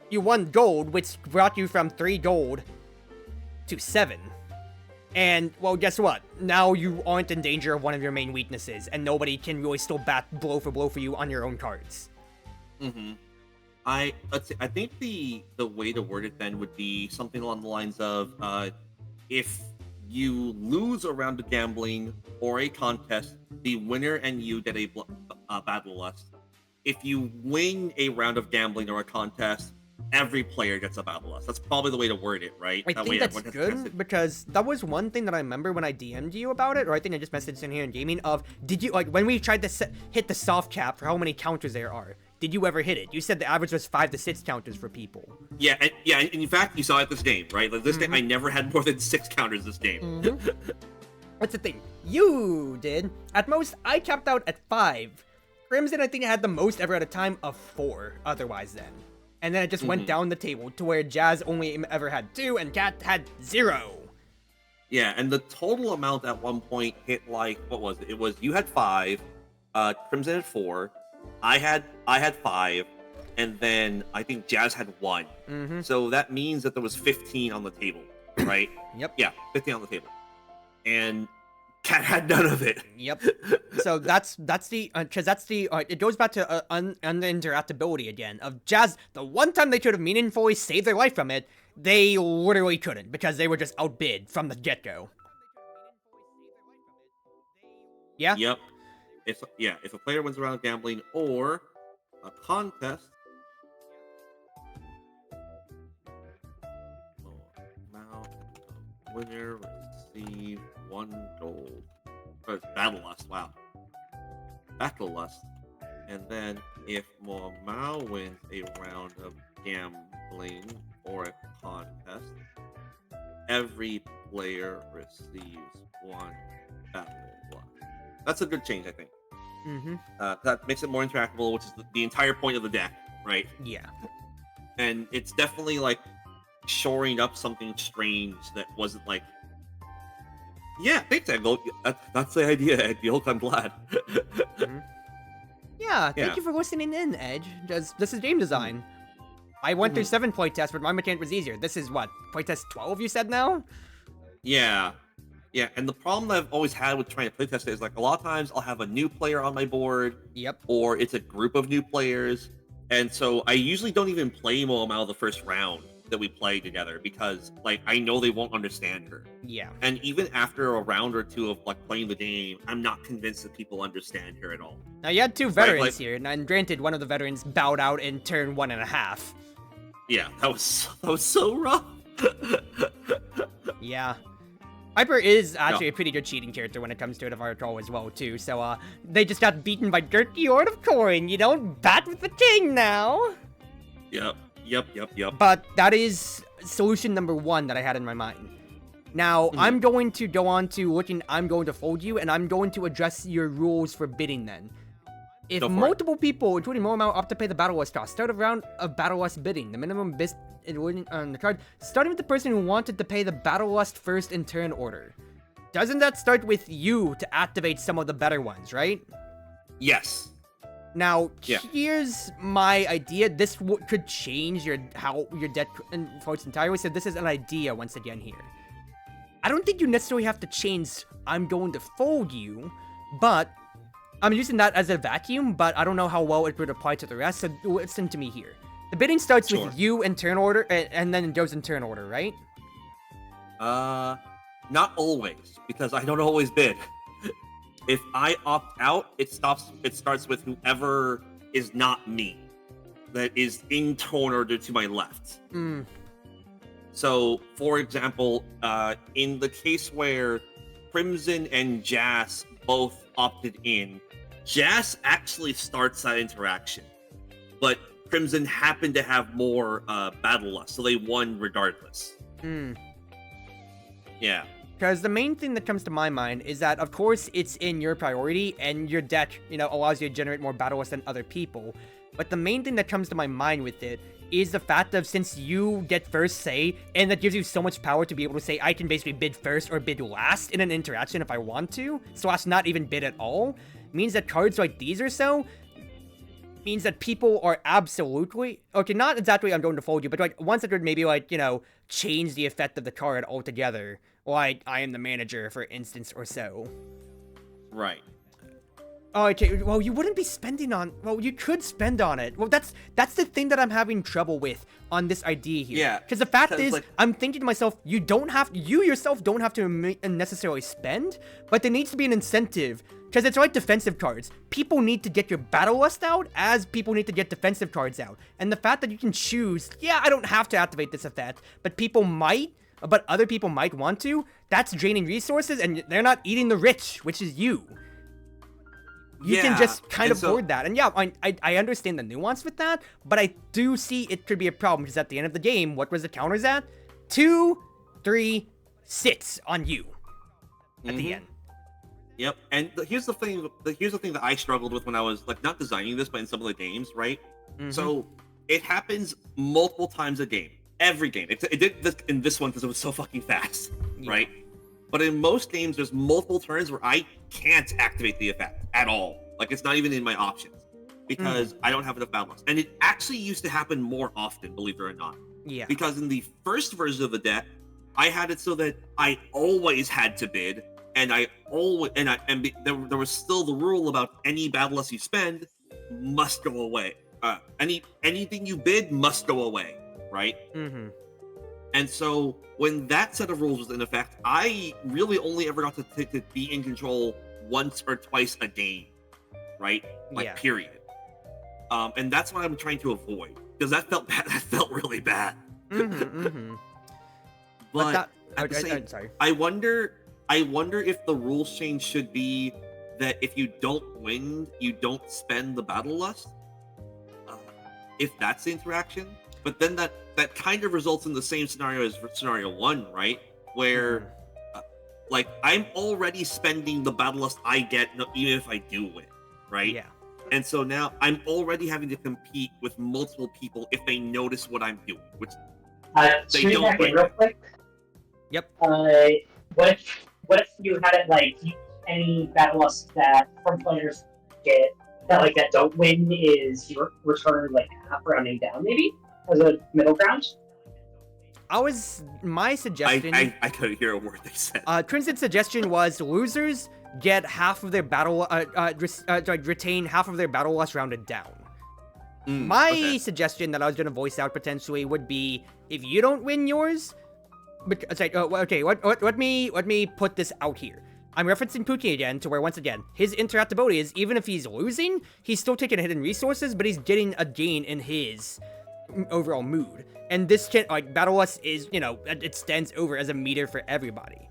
S3: you won gold, which brought you from 3 gold to 7. And, well, guess what? Now you aren't in danger of one of your main weaknesses, and nobody can really still bat blow for blow for you on your own cards.
S1: I think the way to word it then would be something along the lines of, if you lose a round of gambling or a contest, the winner and you get a battle lust. If you win a round of gambling or a contest, every player gets a battle lust. That's probably the way to word it, right?
S3: I think that's good, because that was one thing that I remember when I DM'd you about it, or I think I just messaged in here in gaming of, did you, like, when we tried to hit the soft cap for how many counters there are, did you ever hit it? You said the average was 5 to 6 counters for people.
S1: Yeah, and in fact, you saw it this game, right? Like, this game, I never had more than 6 counters this game.
S3: That's the thing. You did. At most, I capped out at 5. Crimson, I think, had the most ever at a time of 4, otherwise then. And then it just went down the table to where Jazz only ever had 2 and Cat had 0.
S1: Yeah, and the total amount at one point hit, like, what was it? It was, you had 5, Crimson had 4, I had 5, and then I think Jazz had 1. So that means that there was 15 on the table, right?
S3: Yep.
S1: Yeah, 15 on the table. And Cat had none of it.
S3: Yep. So that's the it goes back to uninteractability again of Jazz. The one time they could have meaningfully saved their life from it, they literally couldn't because they were just outbid from the get-go. Yeah.
S1: Yep. If a player wins a round of gambling or a contest, winner receive 1 gold. Oh, it's Battle Lust, wow. Battle Lust. And then if Mao wins a round of gambling or a contest, every player receives 1 Battle Lust. That's a good change, I think. That makes it more interactable, which is the entire point of the deck, right?
S3: Yeah.
S1: And it's definitely like shoring up something strange that wasn't like, yeah, thanks, Eggle. That's the idea, Eggle. I'm glad.
S3: Yeah, thank you for listening in, Edge. This is game design. I went through 7 playtests, but my mechanic was easier. This is what, playtest 12 you said now?
S1: Yeah. Yeah, and the problem that I've always had with trying to playtest it is, like, a lot of times I'll have a new player on my board.
S3: Yep.
S1: Or it's a group of new players. And so I usually don't even play Momo out of the first round that we play together because, like, I know they won't understand her.
S3: Yeah.
S1: And even after a round or 2 of, like, playing the game, I'm not convinced that people understand her at all.
S3: Now, you had 2 veterans here, and granted, one of the veterans bowed out in turn 1.5.
S1: Yeah, that was so rough.
S3: Yeah. Piper is actually a pretty good cheating character when it comes to it, if I recall as well, too. So, they just got beaten by Dirty Horde of Coin. You don't bat with the king now.
S1: Yep.
S3: But that is solution number 1 that I had in my mind. Now, I'm going to go on to I'm going to fold you, and I'm going to address your rules for bidding then. If multiple people, including more amount, opt to pay the Battle Lust cost, start a round of Battle Lust bidding. The minimum bid on the card, starting with the person who wanted to pay the Battle Lust first in turn order. Doesn't that start with you to activate some of the better ones, right?
S1: Yes.
S3: Now, here's my idea. This could change how your deck floats entirely, so this is an idea once again here. I don't think you necessarily have to change I'm going to fold you, but I'm using that as a vacuum, but I don't know how well it would apply to the rest, so listen to me here. The bidding starts with you in turn order, and then it goes in turn order, right?
S1: Not always, because I don't always bid. If I opt out, it starts with whoever is not me, that is in turn order to my left. So, for example, in the case where Crimson and Jas both opted in, Jas actually starts that interaction, but Crimson happened to have more battle lust, so they won regardless. Yeah.
S3: Because the main thing that comes to my mind is that, of course, it's in your priority, and your deck, allows you to generate more battle lust than other people. But the main thing that comes to my mind with it is the fact of, since you get first say, and that gives you so much power to be able to say, I can basically bid first or bid last in an interaction if I want to, so as not even bid at all, means that cards like these or so, means that people are absolutely, okay, not exactly I'm going to fold you, but like ones that would maybe change the effect of the card altogether. Like, I am the manager, for instance, or so.
S1: Right.
S3: Oh, okay. Well, you wouldn't be spending on. Well, you could spend on it. Well, that's the thing that I'm having trouble with on this idea here.
S1: Yeah.
S3: Because the fact is,
S1: like,
S3: I'm thinking to myself, you yourself don't have to necessarily spend, but there needs to be an incentive. Because it's like defensive cards. People need to get your Battle Lust out as people need to get defensive cards out. And the fact that you can choose, yeah, I don't have to activate this effect, but other people might want to, that's draining resources, and they're not eating the rich, which is you. You can just kind of avoid that. And yeah, I understand the nuance with that, but I do see it could be a problem, because at the end of the game, what was the counters at? 2, 3, sits on you at the end.
S1: Yep, and here's the thing that I struggled with when I was, like, not designing this, but in some of the games, right? So, it happens multiple times a game. Every game. It did this in this one because it was so fucking fast, right? But in most games, there's multiple turns where I can't activate the effect at all. Like, it's not even in my options because I don't have enough battle lust. And it actually used to happen more often, believe it or not.
S3: Yeah.
S1: Because in the first version of the deck, I had it so that I always had to bid, and there was still the rule about any battle lust you spend must go away. Anything you bid must go away, right? And so when that set of rules was in effect, I really only ever got to be in control once or twice a game, right? Like, period. And that's what I'm trying to avoid, because that felt bad. That felt really bad. But at the same,
S3: sorry.
S1: I wonder if the rules change should be that if you don't win, you don't spend the battle lust. If that's the interaction, but then that kind of results in the same scenario as scenario 1, right? Where, like, I'm already spending the battle lust I get, even if I do win, right?
S3: Yeah.
S1: And so now I'm already having to compete with multiple people if they notice what I'm doing, which they don't.
S4: Real quick.
S3: Yep.
S4: What if you had it like any battle lust that from players get that don't win is you return like half rounding down, maybe as a middle ground?
S3: My suggestion.
S1: I couldn't hear a word they said.
S3: Crimson's suggestion was losers get half of their battle, retain half of their battle lust rounded down. My suggestion that I was going to voice out potentially would be, if you don't win yours, let me put this out here. I'm referencing Pookie again, to where, once again, his interactability is, even if he's losing, he's still taking hidden resources, but he's getting a gain in his overall mood. And this Battle Lust is, it stands over as a meter for everybody.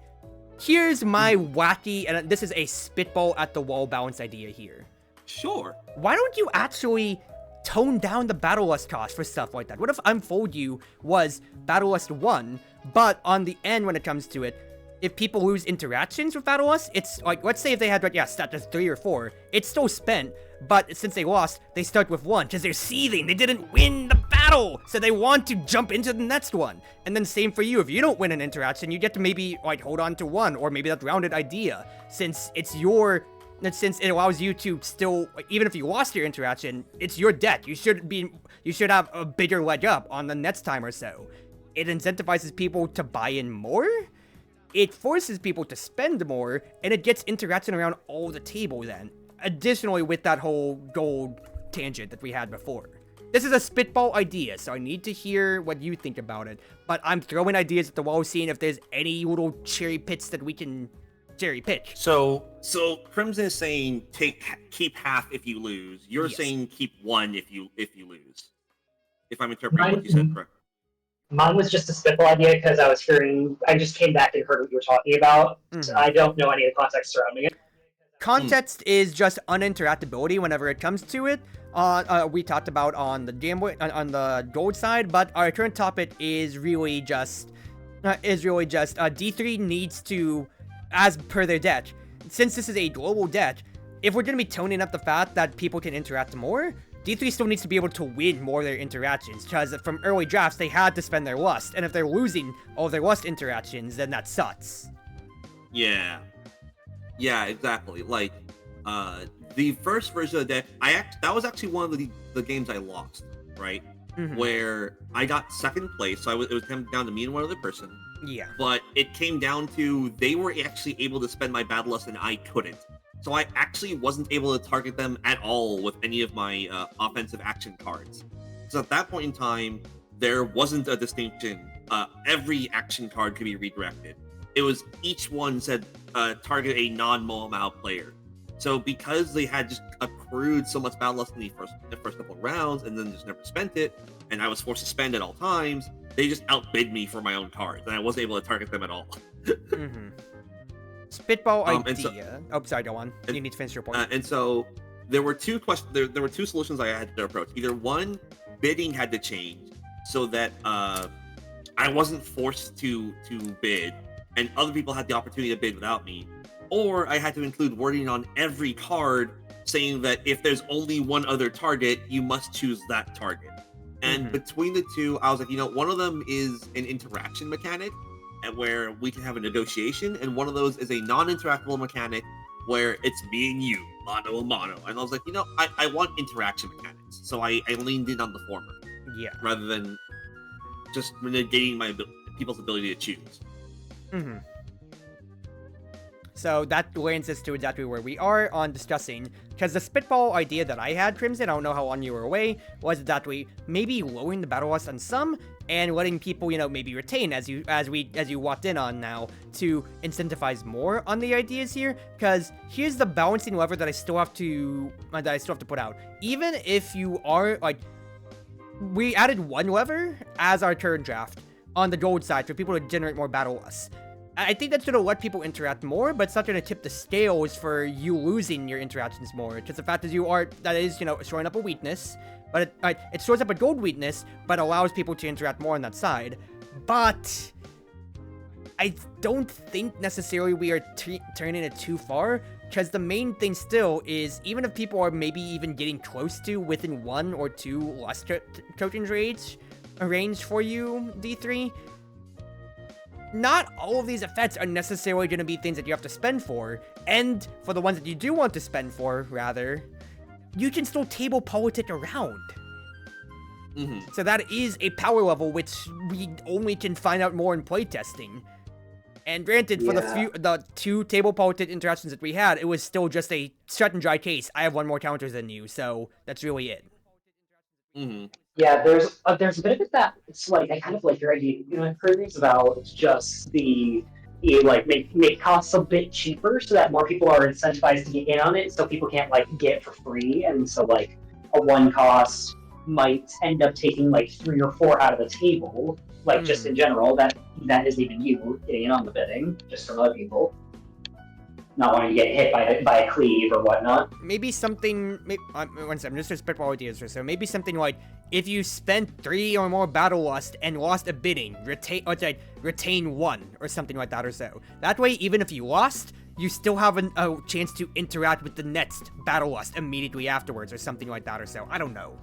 S3: Here's my wacky, and this is a spitball at the wall balance idea here.
S1: Sure.
S3: Why don't you actually tone down the Battle Lust cost for stuff like that? What if Unfold You was Battle Lust 1, but on the end, when it comes to it, if people lose interactions with Battle Lust, it's like, let's say if they had, stat as 3 or 4, it's still spent, but since they lost, they start with 1, because they're seething, they didn't win the battle, so they want to jump into the next one. And then same for you, if you don't win an interaction, you get to maybe, hold on to 1, or maybe that rounded idea, since it allows you to still, even if you lost your interaction, it's your deck, you should have a bigger leg up on the next time or so. It incentivizes people to buy in more, it forces people to spend more, and it gets interaction around all the table then. Additionally, with that whole gold tangent that we had before. This is a spitball idea, so I need to hear what you think about it. But I'm throwing ideas at the wall, seeing if there's any little cherry pits that we can cherry pitch.
S1: So Crimson is saying keep half if you lose. You're saying keep 1 if you lose. If I'm interpreting what you said correctly.
S4: Mine was just a spitball idea because I just came back and heard what you were talking about. So I don't know any of the context surrounding it.
S3: Context is just uninteractability whenever it comes to it. We talked about on the gold side, but our current topic is really just D3 needs to, as per their deck, since this is a global deck, if we're going to be toning up the fact that people can interact more, D3 still needs to be able to win more of their interactions, because from early drafts, they had to spend their lust, and if they're losing all their lust interactions, then that sucks.
S1: Yeah, exactly. Like, the first version of the deck, that was actually one of the games I lost, right? Where I got second place, so it was coming down to me and one other person.
S3: Yeah.
S1: But it came down to, they were actually able to spend my battle lust and I couldn't. so I actually wasn't able to target them at all with any of my offensive action cards. So at that point in time, there wasn't a distinction. Every action card could be redirected. It was each one said target a non-Moamau player. So because they had just accrued so much battle lust in the first couple of rounds and then just never spent it, and I was forced to spend at all times, they just outbid me for my own cards, and I wasn't able to target them at all.
S3: Spitball idea. Sorry, go on. You need to finish your point.
S1: And so there were two there were two solutions I had to approach. Either one, bidding had to change so that I wasn't forced to bid, and other people had the opportunity to bid without me, or I had to include wording on every card saying that if there's only one other target, you must choose that target. And between the two, I was like, one of them is an interaction mechanic, and where we can have a negotiation, and one of those is a non-interactable mechanic where it's me and you, mano a mano. And I was like, I want interaction mechanics, so I leaned in on the former, rather than just negating people's ability to choose.
S3: So that lands us to exactly where we are on discussing, because the spitball idea that I had, Crimson, I don't know how long you were away, was that we maybe lowering the battle loss on some and letting people, maybe retain as you walked in on now to incentivize more on the ideas here. Because here's the balancing lever that I still have to put out. Even if you are we added one lever as our turn draft on the gold side for people to generate more battle loss. I think that's going to let people interact more, but it's not going to tip the scales for you losing your interactions more. Because the fact is that is, showing up a weakness, but it shows up a gold weakness, but allows people to interact more on that side. But I don't think necessarily we are turning it too far, because the main thing still is, even if people are maybe even getting close to within 1 or 2 lust tokens range for you, D3, not all of these effects are necessarily going to be things that you have to spend for, and for the ones that you do want to spend for, rather, you can still table politic around. So that is a power level which we only can find out more in playtesting. And granted, for the 2 table politic interactions that we had, it was still just a shut and dry case. I have 1 more counters than you, so that's really it.
S4: Yeah, there's a bit of it that it's I kind of like your idea, Cruz, about just make costs a bit cheaper so that more people are incentivized to get in on it, so people can't get it for free, and so a 1 cost might end up taking 3 or 4 out of the table, just in general, that isn't even you getting in on the bidding, just from other people not wanting to get hit by a cleave or whatnot.
S3: Maybe something, one second, I'm just spitball ideas here. So maybe something like, if you spent 3 or more battle lust and lost a bidding, retain 1 or something like that or so. That way, even if you lost, you still have a chance to interact with the next battle lust immediately afterwards or something like that or so. I don't know.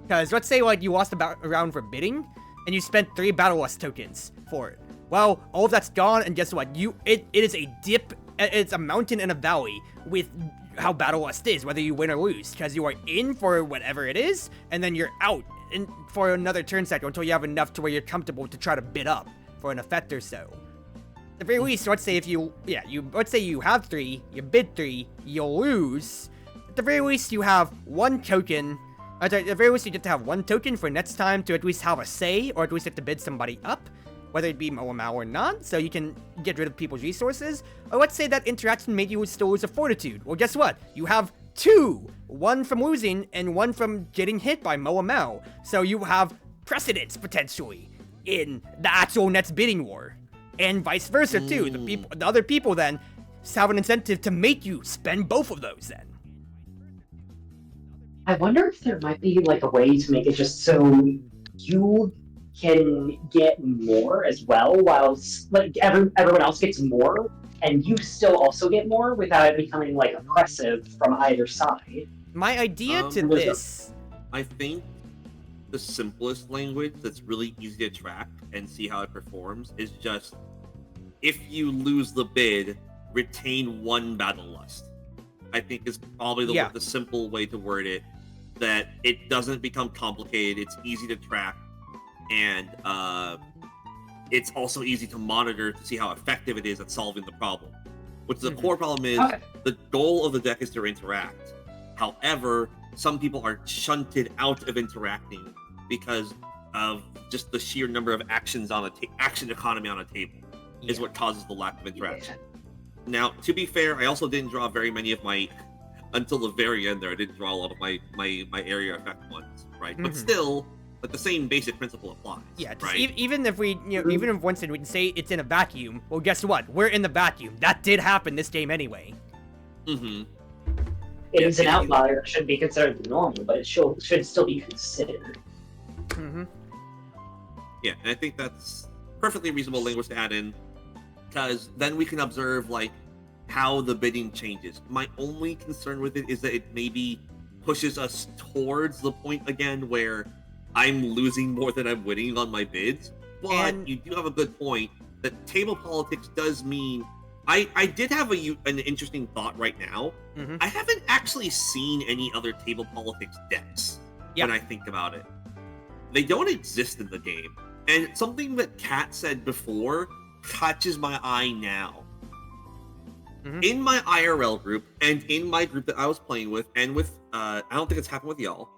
S3: Because let's say you lost a round for bidding and you spent 3 battle lust tokens for it. Well, all of that's gone, and guess what? It is a dip. It's a mountain and a valley with how battle lust is, whether you win or lose, because you are in for whatever it is, and then you're out for another turn cycle until you have enough to where you're comfortable to try to bid up for an effect or so. At the very least, let's say let's say you have 3, you bid 3, you'll lose. At the very least, you have 1 token. At the very least, you get to have 1 token for next time to at least have a say, or at least have to bid somebody up, whether it be Moamau or not, so you can get rid of people's resources. Or let's say that interaction made you still lose a fortitude. Well, guess what? You have 2! 1 from losing, and 1 from getting hit by Moamau. So you have precedence, potentially, in the actual next bidding war. And vice versa, too. The other people, then, have an incentive to make you spend both of those, then.
S4: I wonder if there might be a way to make it just so you can get more as well, whilst everyone else gets more, and you still also get more without it becoming oppressive from either side.
S3: My idea to this,
S1: I think the simplest language that's really easy to track and see how it performs is just, if you lose the bid, retain 1 battle lust. I think is probably the simple way to word it, that it doesn't become complicated, it's easy to track, and it's also easy to monitor to see how effective it is at solving the problem. which the core problem is the goal of the deck is to interact. However, some people are shunted out of interacting because of just the sheer number of actions on action economy on a table is what causes the lack of interaction. Now, to be fair, I also didn't draw very many of my until the very end there. I didn't draw a lot of my area effect ones, right? But still, like the same basic principle applies.
S3: Yeah,
S1: right?
S3: Even if we, even if once we can say it's in a vacuum, well, guess what? We're in the vacuum. That did happen this game anyway.
S4: It is an outlier. It shouldn't be considered the normal, but it should still be considered.
S1: Yeah, and I think that's perfectly reasonable language to add in, because then we can observe like how the bidding changes. My only concern with it is that it maybe pushes us towards the point again where I'm losing more than I'm winning on my bids. But you do have a good point that table politics does mean I did have an interesting thought right now. I haven't actually seen any other table politics decks when I think about it. They don't exist in the game. And something that Kat said before catches my eye now. In my IRL group and in my group that I was playing with, and with I don't think it's happened with y'all,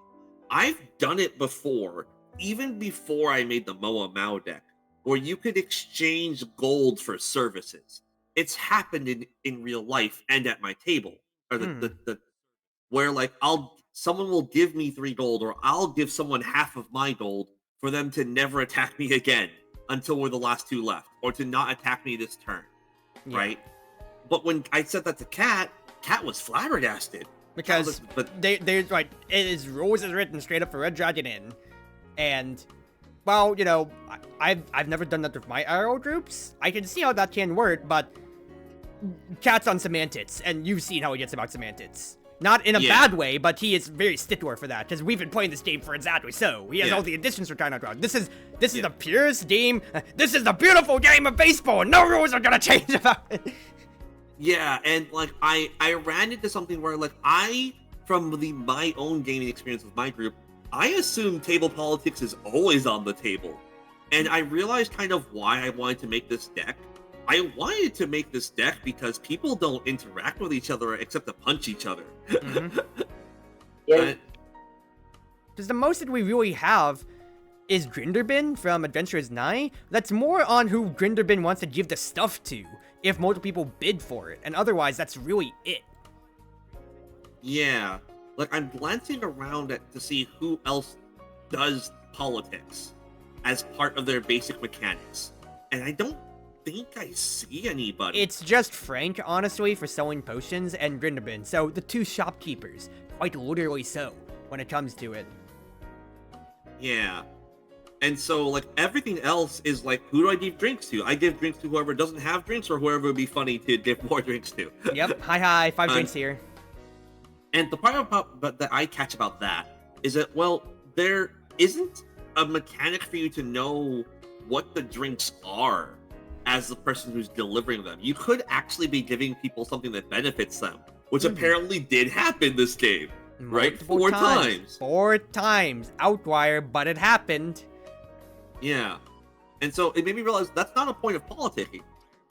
S1: I've done it before, even before I made the Moa Mao deck, where you could exchange gold for services. It's happened in real life and at my table, or the where like someone will give me 3 gold, or I'll give someone half of my gold for them to never attack me again until we're the last 2 left, or to not attack me this turn, right? But when I said that to Kat was flabbergasted.
S3: Because there's like, it is rules is written straight up for Red Dragon Inn. And, well, you know, I've never done that with my IRL groups. I can see how that can work, but Kat's on semantics, and you've seen how he gets about semantics. Not in a bad way, but he is very stickler for that, because we've been playing this game for exactly so. He has all the additions we're trying to draw. This is the purest game. This is the beautiful game of baseball, and no rules are gonna change about it.
S1: Yeah, and like I ran into something where like from my own gaming experience with my group, I assume table politics is always on the table. And I realized kind of why I wanted to make this deck. I wanted to make this deck because people don't interact with each other except to punch each other.
S3: Because the most that we really have is Grinderbin from Adventurers 9. That's more on who Grinderbin wants to give the stuff to, if multiple people bid for it. And otherwise, that's really it.
S1: Yeah. Like, I'm glancing around to see who else does politics as part of their basic mechanics. And I don't think I see anybody.
S3: It's just Frank, honestly, for selling potions, and Grinderbin. So, the 2 shopkeepers. Quite literally so, when it comes to it.
S1: Yeah. And so, like, everything else is like, who do I give drinks to? I give drinks to whoever doesn't have drinks, or whoever would be funny to give more drinks to.
S3: Yep. Hi. 5 drinks here.
S1: And the part that I catch about that is that, well, there isn't a mechanic for you to know what the drinks are as the person who's delivering them. You could actually be giving people something that benefits them, which apparently did happen this game, right? 4 times. 4
S3: times. Outlier, but it happened.
S1: Yeah. And so it made me realize that's not a point of politicking.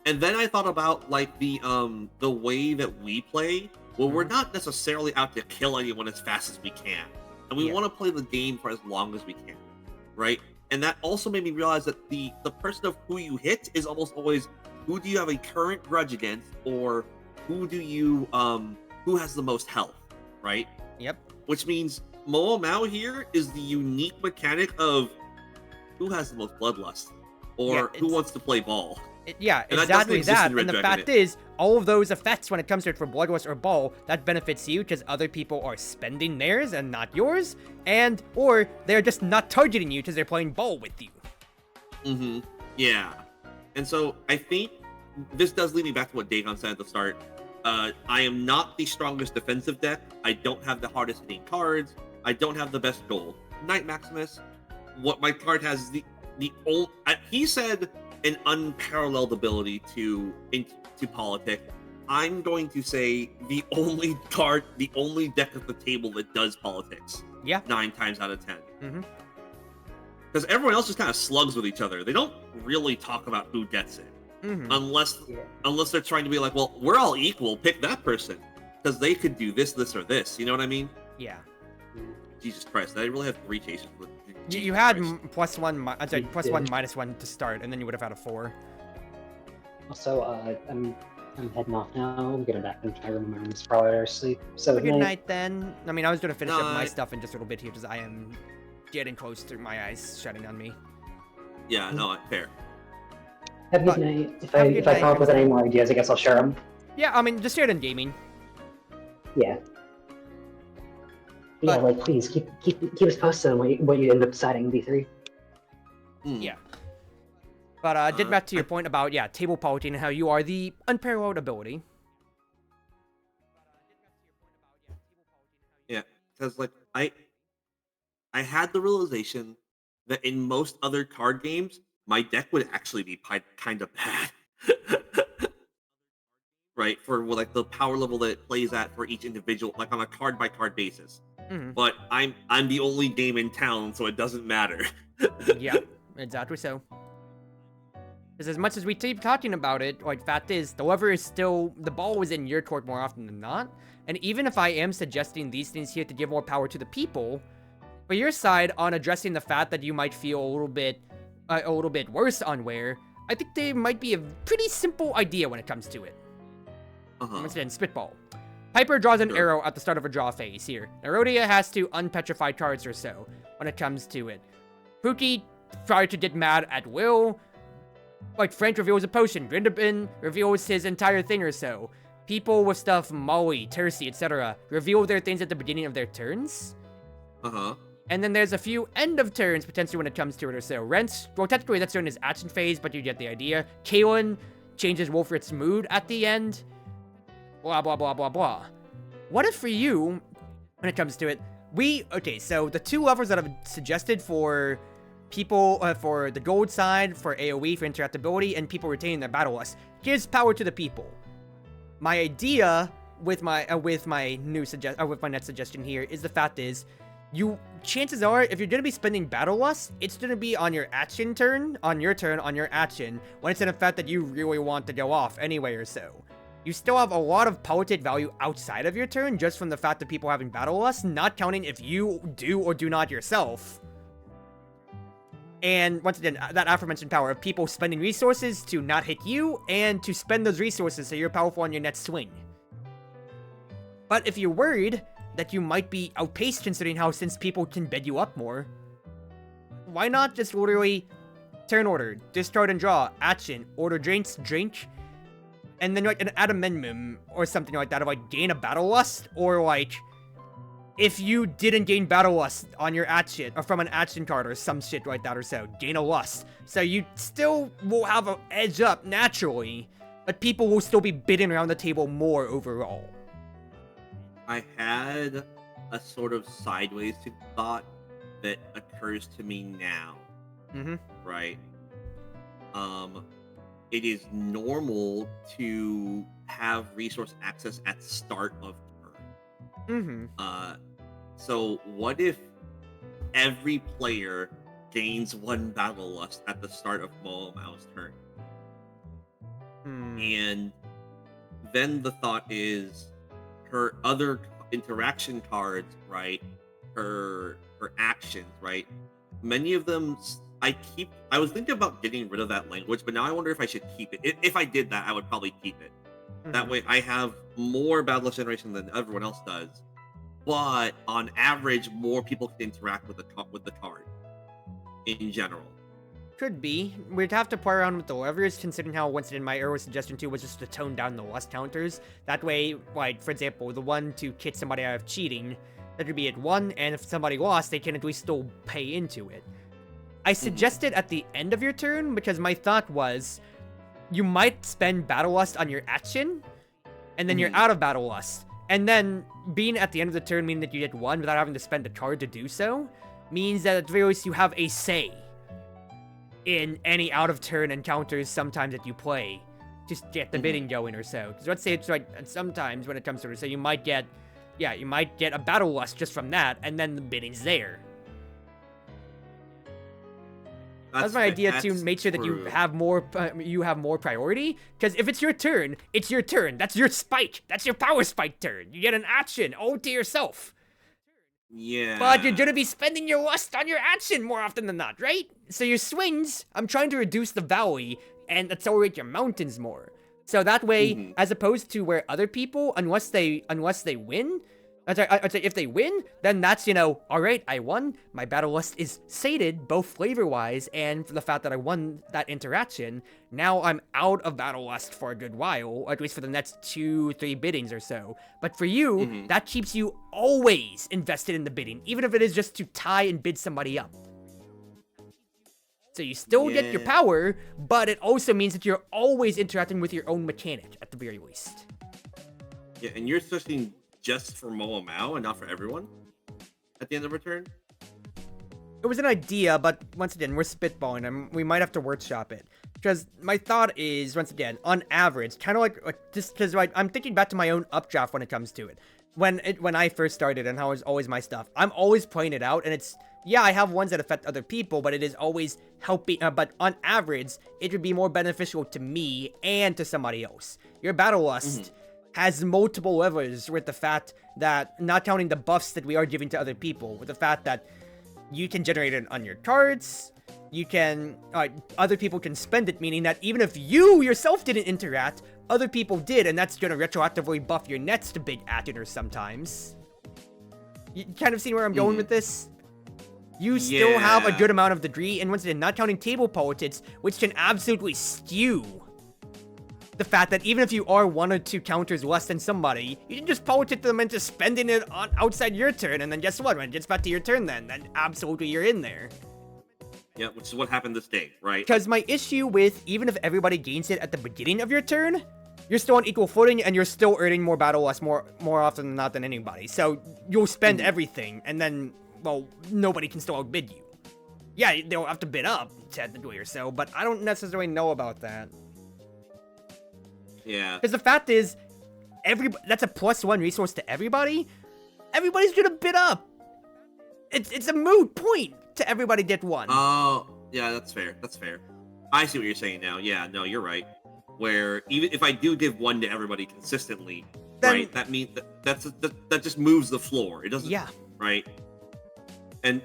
S1: And then I thought about like the way that we play. Well, we're not necessarily out to kill anyone as fast as we can. And we want to play the game for as long as we can, right? And that also made me realize that the person of who you hit is almost always who do you have a current grudge against, or who do you who has the most health, right?
S3: Yep.
S1: Which means Moa Mao here is the unique mechanic of who has the most bloodlust, or who wants to play ball.
S3: Exactly that. And the fact is, all of those effects when it comes to it for bloodlust or ball, that benefits you because other people are spending theirs and not yours, or they're just not targeting you because they're playing ball with you.
S1: Yeah. And so I think this does lead me back to what Dagon said at the start. I am not the strongest defensive deck. I don't have the hardest hitting cards. I don't have the best gold. Knight Maximus, what my card has is the old. He said an unparalleled ability to politic. I'm going to say the only deck at the table that does politics.
S3: Yeah.
S1: 9 times out of 10. Because everyone else just kind of slugs with each other. They don't really talk about who gets it. unless they're trying to be like, well, we're all equal, pick that person because they could do this, this, or this. You know what I mean?
S3: Yeah.
S1: Jesus Christ, I really have 3 cases.
S3: You had +1, -1 to start, and then you would have had a 4.
S2: Also, I'm heading off now. I'm getting back into my room and it's probably our sleep. So
S3: good night then. I mean, I was gonna finish up my stuff in just a little bit here because I am getting close to my eyes shutting on me.
S1: Yeah, no, fair.
S2: Have a good night. If I come up with any more ideas, I guess I'll share them.
S3: Yeah, I mean, just share it in gaming.
S2: Yeah. Yeah, like please keep us posted on what you end up deciding V3.
S3: Yeah. But get back to your point about table politics and how you are the unparalleled ability.
S1: Yeah, because like I had the realization that in most other card games, my deck would actually be kind of bad. Right, for like the power level that it plays at for each individual, like on a card by card basis. But I'm the only game in town, so it doesn't matter.
S3: Yeah, exactly so. Because as much as we keep talking about it, like, fact is, the ball is in your court more often than not. And even if I am suggesting these things here to give more power to the people, for your side, on addressing the fact that you might feel a little bit worse on where, I think they might be a pretty simple idea when it comes to it. Once again, spitball. Piper draws an arrow at the start of a draw phase here. Nerodia has to unpetrify cards or so when it comes to it. Pookie tried to get mad at will. Like, Frank reveals a potion. Grindabin reveals his entire thing or so. People with stuff, Molly, Tercy, etc., reveal their things at the beginning of their turns. And then there's a few end of turns, potentially, when it comes to it or so. Rents, well, technically that's during his action phase, but you get the idea. Kaelin changes Wolfrit's mood at the end. Blah, blah, blah, blah, blah. What if for you, when it comes to it, okay, so the 2 levers that I've suggested for people, for the gold side, for AoE, for interactability, and people retaining their battle lust, gives power to the people. My idea with my next suggestion here is the fact is, chances are, if you're gonna be spending battle lust, it's gonna be on your action turn, on your action, when it's an effect that you really want to go off anyway or so. You still have a lot of politic value outside of your turn, just from the fact that people having battle lust, not counting if you do or do not yourself. And once again, that aforementioned power of people spending resources to not hit you, and to spend those resources so you're powerful on your next swing. But if you're worried that you might be outpaced considering how since people can bed you up more, why not just literally turn order, discard and draw, action, order drinks, drink, and then like add a minimum or something like that of like gain a battle lust, or like if you didn't gain battle lust on your action or from an action card or some shit like that or so, gain a lust. So you still will have an edge up naturally, but people will still be bidding around the table more overall.
S1: I had a sort of sideways thought that occurs to me now. Right? It is normal to have resource access at start of turn. So what if every player gains 1 battle lust at the start of Momo's turn? And then the thought is her other interaction cards, right? Her actions, right? Many of them I was thinking about getting rid of that language, but now I wonder if I should keep it. If I did that, I would probably keep it. That way I have more battle lust generation than everyone else does. But on average, more people can interact with the card in general.
S3: Could be. We'd have to play around with the levers, considering how once again my earlier suggestion too was just to tone down the lust counters. That way, like, for example, the one to kick somebody out of cheating, that would be at 1, and if somebody lost, they can at least still pay into it. I suggested at the end of your turn, because my thought was, you might spend battle lust on your action, and then you're out of battle lust. And then, being at the end of the turn, meaning that you get 1 without having to spend a card to do so, means that at the very least you have a say in any out-of-turn encounters sometimes that you play. Just get the bidding going or so. Because let's say it's like, sometimes when it comes to it, so you might get a battle lust just from that, and then the bidding's there. That's my idea to make sure that you have more priority. Because if it's your turn, it's your turn. That's your spike. That's your power spike turn. You get an action all to yourself.
S1: Yeah.
S3: But you're gonna be spending your lust on your action more often than not, right? So your swings, I'm trying to reduce the valley and accelerate your mountains more. So that way, as opposed to where other people, unless they win. I'd say if they win, then that's, all right, I won. My battle lust is sated, both flavor-wise and for the fact that I won that interaction. Now I'm out of battle lust for a good while, or at least for the next 2-3 biddings or so. But for you, that keeps you always invested in the bidding, even if it is just to tie and bid somebody up. So you still get your power, but it also means that you're always interacting with your own mechanic, at the very least.
S1: Yeah, and you're switching just for Moa Mao and not for everyone at the end of her turn?
S3: It was an idea, but once again, we're spitballing and we might have to workshop it. Because my thought is, once again, on average, kind of like just because I'm thinking back to my own updraft when it comes to it. When I first started and how it was always my stuff, I'm always playing it out, and it's, yeah, I have ones that affect other people, but it is always helping, but on average, it would be more beneficial to me and to somebody else. Your battle lust has multiple levers, with the fact that, not counting the buffs that we are giving to other people, with the fact that you can generate it on your cards, you can, other people can spend it, meaning that even if you yourself didn't interact, other people did, and that's gonna retroactively buff your nets to big Atiners sometimes. You kind of see where I'm going with this? You still have a good amount of degree, and once again, not counting table politics, which can absolutely skew the fact that even if you are 1 or 2 counters less than somebody, you can just politic them into spending it on outside your turn, and then guess what? When it gets back to your turn, then absolutely you're in there.
S1: Yeah, which is what happened this day, right?
S3: Because my issue with, even if everybody gains it at the beginning of your turn, you're still on equal footing, and you're still earning more battle lust more often than not than anybody. So you'll spend everything, and then, well, nobody can still outbid you. Yeah, they'll have to bid up, technically or so, but I don't necessarily know about that.
S1: Yeah.
S3: Because the fact is, that's a +1 resource to everybody. Everybody's gonna bid up. It's a moot point to everybody get one.
S1: Oh, yeah, that's fair. That's fair. I see what you're saying now. Yeah, no, you're right. Where even if I do give 1 to everybody consistently, then, right, that means that just moves the floor. It doesn't.
S3: Yeah.
S1: Right. And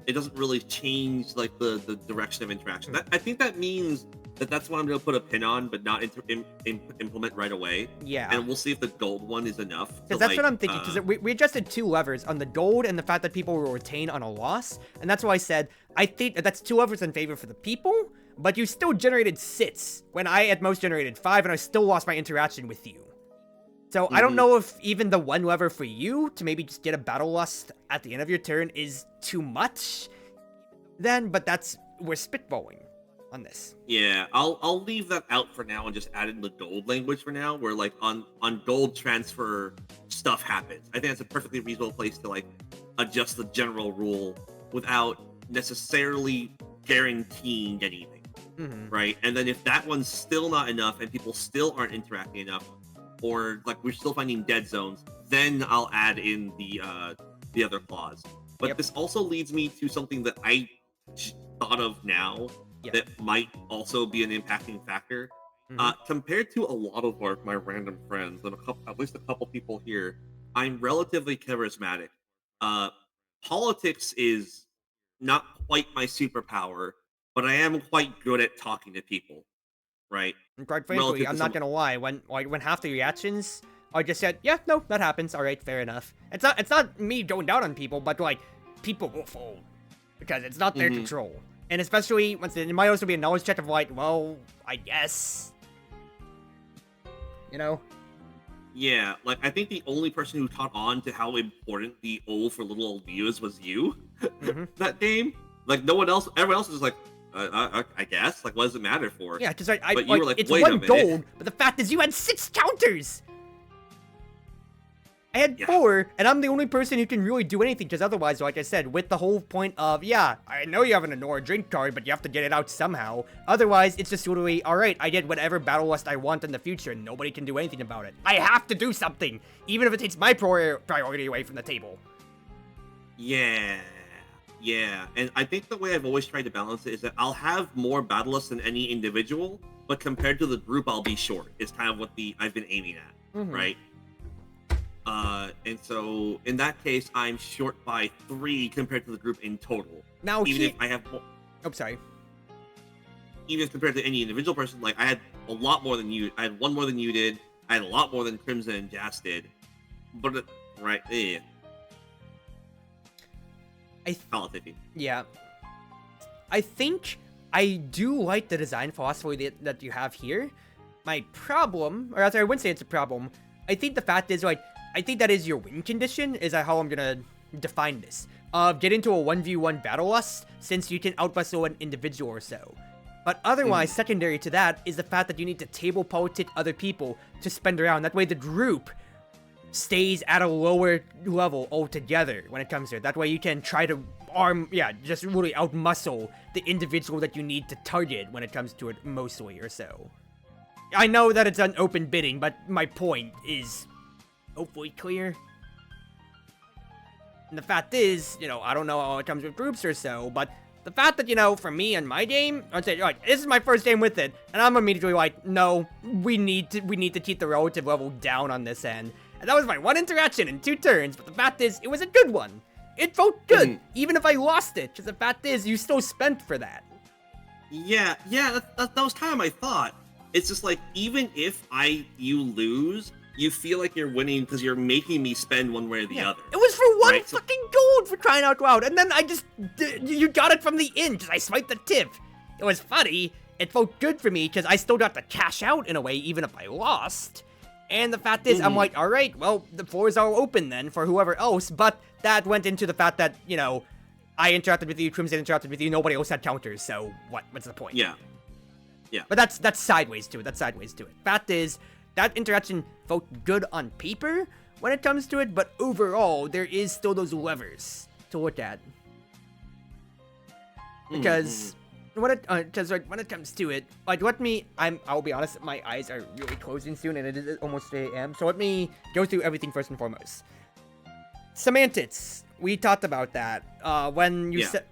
S1: it doesn't really change like the direction of interaction. I think that means that's what I'm going to put a pin on, but not implement right away. Yeah. And we'll see if the gold one is enough.
S3: Because that's what I'm thinking. Because we adjusted 2 levers on the gold and the fact that people will retain on a loss. And that's why I said, I think that's 2 levers in favor for the people, but you still generated 6 when I at most generated 5, and I still lost my interaction with you. So I don't know if even the 1 lever for you to maybe just get a battle lust at the end of your turn is too much then, but we're spitballing on this.
S1: Yeah, I'll leave that out for now and just add in the gold language for now, where like on gold transfer stuff happens. I think that's a perfectly reasonable place to like adjust the general rule without necessarily guaranteeing anything, right? And then if that one's still not enough and people still aren't interacting enough, or like we're still finding dead zones, then I'll add in the other clause. But this also leads me to something that I thought of now that might also be an impacting factor. Compared to a lot of my random friends, and at least a couple people here, I'm relatively charismatic. Politics is not quite my superpower, but I am quite good at talking to people, right?
S3: And quite frankly, I'm not gonna lie. When half the reactions are just said, yeah, no, that happens. All right, fair enough. It's not me going down on people, but like people will fold because it's not their control. And especially once it might also be a knowledge check of like, well, I guess, you know.
S1: Yeah, like I think the only person who caught on to how important the O for little old views was you that game. Like no one else, everyone else was like, I guess. Like, what does it matter for?
S3: Yeah, because but you were like, it's 1 gold, but the fact is you had 6 counters. I had 4, and I'm the only person who can really do anything, because otherwise, like I said, with the whole point of, yeah, I know you have an Anora drink card, but you have to get it out somehow. Otherwise, it's just literally, alright, I get whatever battle lust I want in the future, and nobody can do anything about it. I have to do something, even if it takes my priority away from the table.
S1: Yeah. Yeah, and I think the way I've always tried to balance it is that I'll have more battle lists than any individual, but compared to the group, I'll be short. Is kind of what I've been aiming at, right? And so in that case, I'm short by 3 compared to the group in total.
S3: Now,
S1: even if I have,
S3: sorry.
S1: Even compared to any individual person, like I had a lot more than you. I had 1 more than you did. I had a lot more than Crimson and Jas did. But right, yeah. Politicking.
S3: Yeah. I think I do like the design philosophy that you have here. My problem, or I wouldn't say it's a problem. I think the fact is, like, I think that is your win condition, is how I'm gonna define this. Get into a 1v1 battle lust, since you can outmuscle an individual or so. But otherwise, secondary to that is the fact that you need to table politic other people to spend around. That way the group stays at a lower level altogether when it comes to it. That way you can try to just really outmuscle the individual that you need to target when it comes to it mostly or so. I know that it's an open bidding, but my point is hopefully clear. And the fact is, I don't know how it comes with groups or so, but the fact that, for me and my game, I'd say, like, this is my first game with it, and I'm immediately like, no, we need to keep the relative level down on this end. And that was my 1 interaction in 2 turns, but the fact is, it was a good one. It felt good, even if I lost it, because the fact is, you still spent for that.
S1: Yeah, that was kind of my thought. It's just like, even if you lose, you feel like you're winning because you're making me spend one way or the other.
S3: It was for 1 fucking gold, for crying out loud, and then you got it from the inn, because I swiped the tip. It was funny, it felt good for me, because I still got to cash out in a way, even if I lost. And the fact is, I'm like, alright, well, the floors are open then for whoever else, but that went into the fact that, I interacted with you, Crimson interacted with you, nobody else had counters, so what's the point?
S1: Yeah.
S3: But that's sideways to it, Fact is, that interaction felt good on paper when it comes to it, but overall, there is still those levers to look at. Because when it comes to it, like, I'll be honest, my eyes are really closing soon, and it is almost 3 a.m., so let me go through everything first and foremost. Semantics. We talked about that.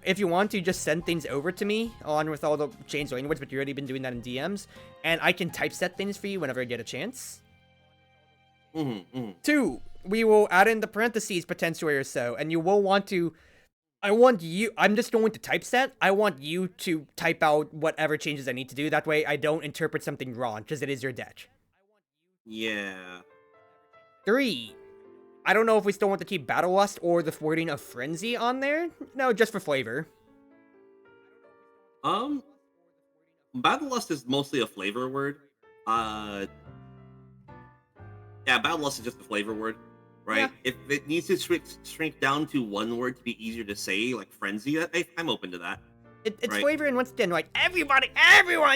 S3: If you want to, just send things over to me, along with all the changed language, but you've already been doing that in DMs, and I can typeset things for you whenever I get a chance. 2, we will add in the parentheses potentially or so, and you will want to, I'm just going to typeset, I want you to type out whatever changes I need to do, that way I don't interpret something wrong, because it is your deck.
S1: Yeah.
S3: 3, I don't know if we still want to keep Battle Lust or the wording of Frenzy on there. No, just for flavor.
S1: Battle Lust is mostly a flavor word. Yeah, Battle Lust is just a flavor word, right? Yeah. If it needs to shrink down to 1 word to be easier to say, like Frenzy, I'm open to that.
S3: It's right? Flavor, and once again, like, everyone,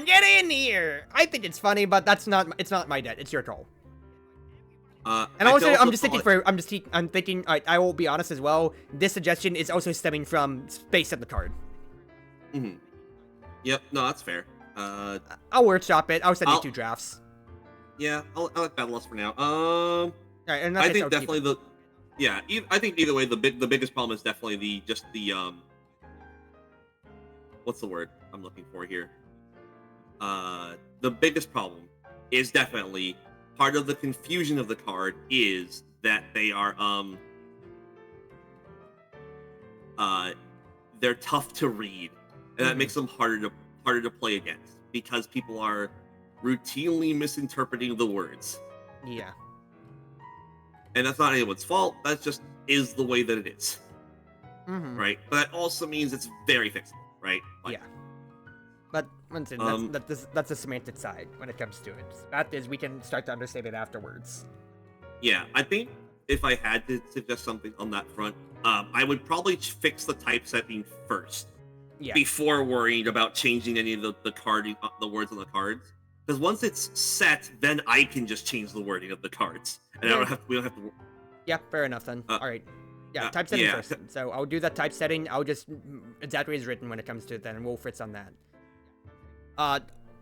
S3: get in here! I think it's funny, but it's not my deck. It's your call. And also, I'm thinking, I will be honest as well, this suggestion is also stemming from space at the card.
S1: Yep, no, that's fair.
S3: I'll workshop it. I'll send you 2 drafts.
S1: Yeah, I'll like Battle Lust for now.
S3: Alright, and
S1: I think definitely I think either way, the biggest problem is definitely what's the word I'm looking for here? The biggest problem is definitely part of the confusion of the card is that they are they're tough to read, and that makes them harder to play against because people are routinely misinterpreting the words.
S3: Yeah.
S1: And that's not anyone's fault. That just is the way that it is. Right? But that also means it's very fixable, right?
S3: Like, yeah. But once again, that's the semantic side when it comes to it. That is, we can start to understand it afterwards.
S1: Yeah, I think if I had to suggest something on that front, I would probably fix the typesetting first. Yeah. Before worrying about changing any of the words on the cards. Because once it's set, then I can just change the wording of the cards. And we don't have to...
S3: Yeah, fair enough then. Alright. Yeah, typesetting first. So I'll do that typesetting. I'll just exactly as written when it comes to it then, and we'll fritz on that.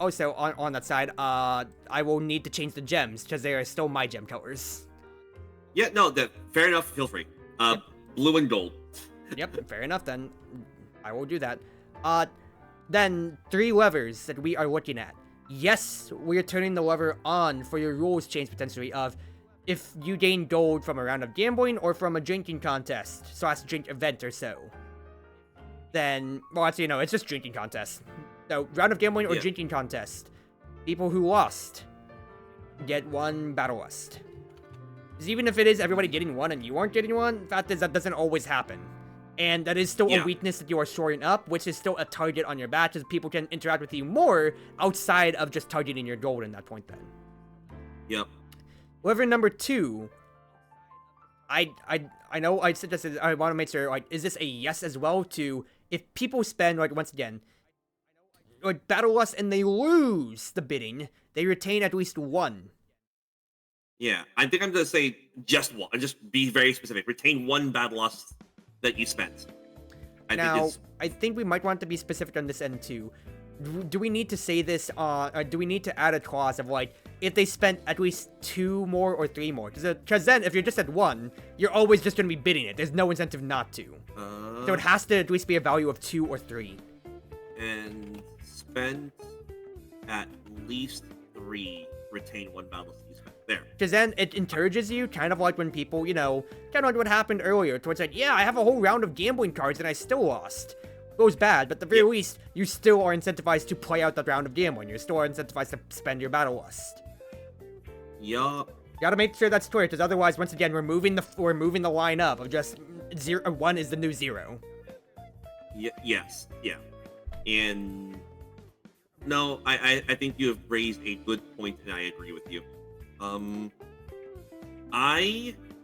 S3: Also, on that side, I will need to change the gems, because they are still my gem colors.
S1: Yeah, no, fair enough, feel free. Blue and gold.
S3: Yep, fair enough then. I will do that. Then 3 levers that we are looking at. Yes, we are turning the lever on for your rules change potentially of if you gain gold from a round of gambling or from a drinking contest, / drink event or so. Then, well, actually, no, it's just drinking contest. So, round of gambling or drinking contest. People who lost get 1 Battle Lust. Because even if it is everybody getting 1 and you aren't getting 1, the fact is that doesn't always happen. And that is still a weakness that you are shoring up, which is still a target on your batch, as people can interact with you more outside of just targeting your gold in that point then.
S1: Yep.
S3: Lever number 2, I know I suggested, I want to make sure, like, is this a yes as well to, if people spend, like, once again, like, Battle Lust and they lose the bidding, they retain at least 1.
S1: Yeah, I think I'm going to say just 1. Just be very specific. Retain 1 Battle Lust that you spent. I think we might want to be specific on this end too. Do we need to say this, do we need to add a clause of, like, if they spent at least 2 more or 3 more? Because then, if you're just at 1, you're always just going to be bidding it. There's no incentive not to. So it has to at least be a value of 2 or 3. And spent at least 3, retain 1 battle you spent. There.
S3: Because then it encourages you, kind of like when people, you know, kind of like what happened earlier, towards like, yeah, I have a whole round of gambling cards and I still lost. Goes bad, but at the very least, you still are incentivized to play out that round of gambling. You're still incentivized to spend your Battle Lust.
S1: Yup.
S3: Gotta make sure that's clear, because otherwise, once again, we're moving the line up of just 1 is the new 0.
S1: Yes. Yeah. And no, I think you have raised a good point, and I agree with you.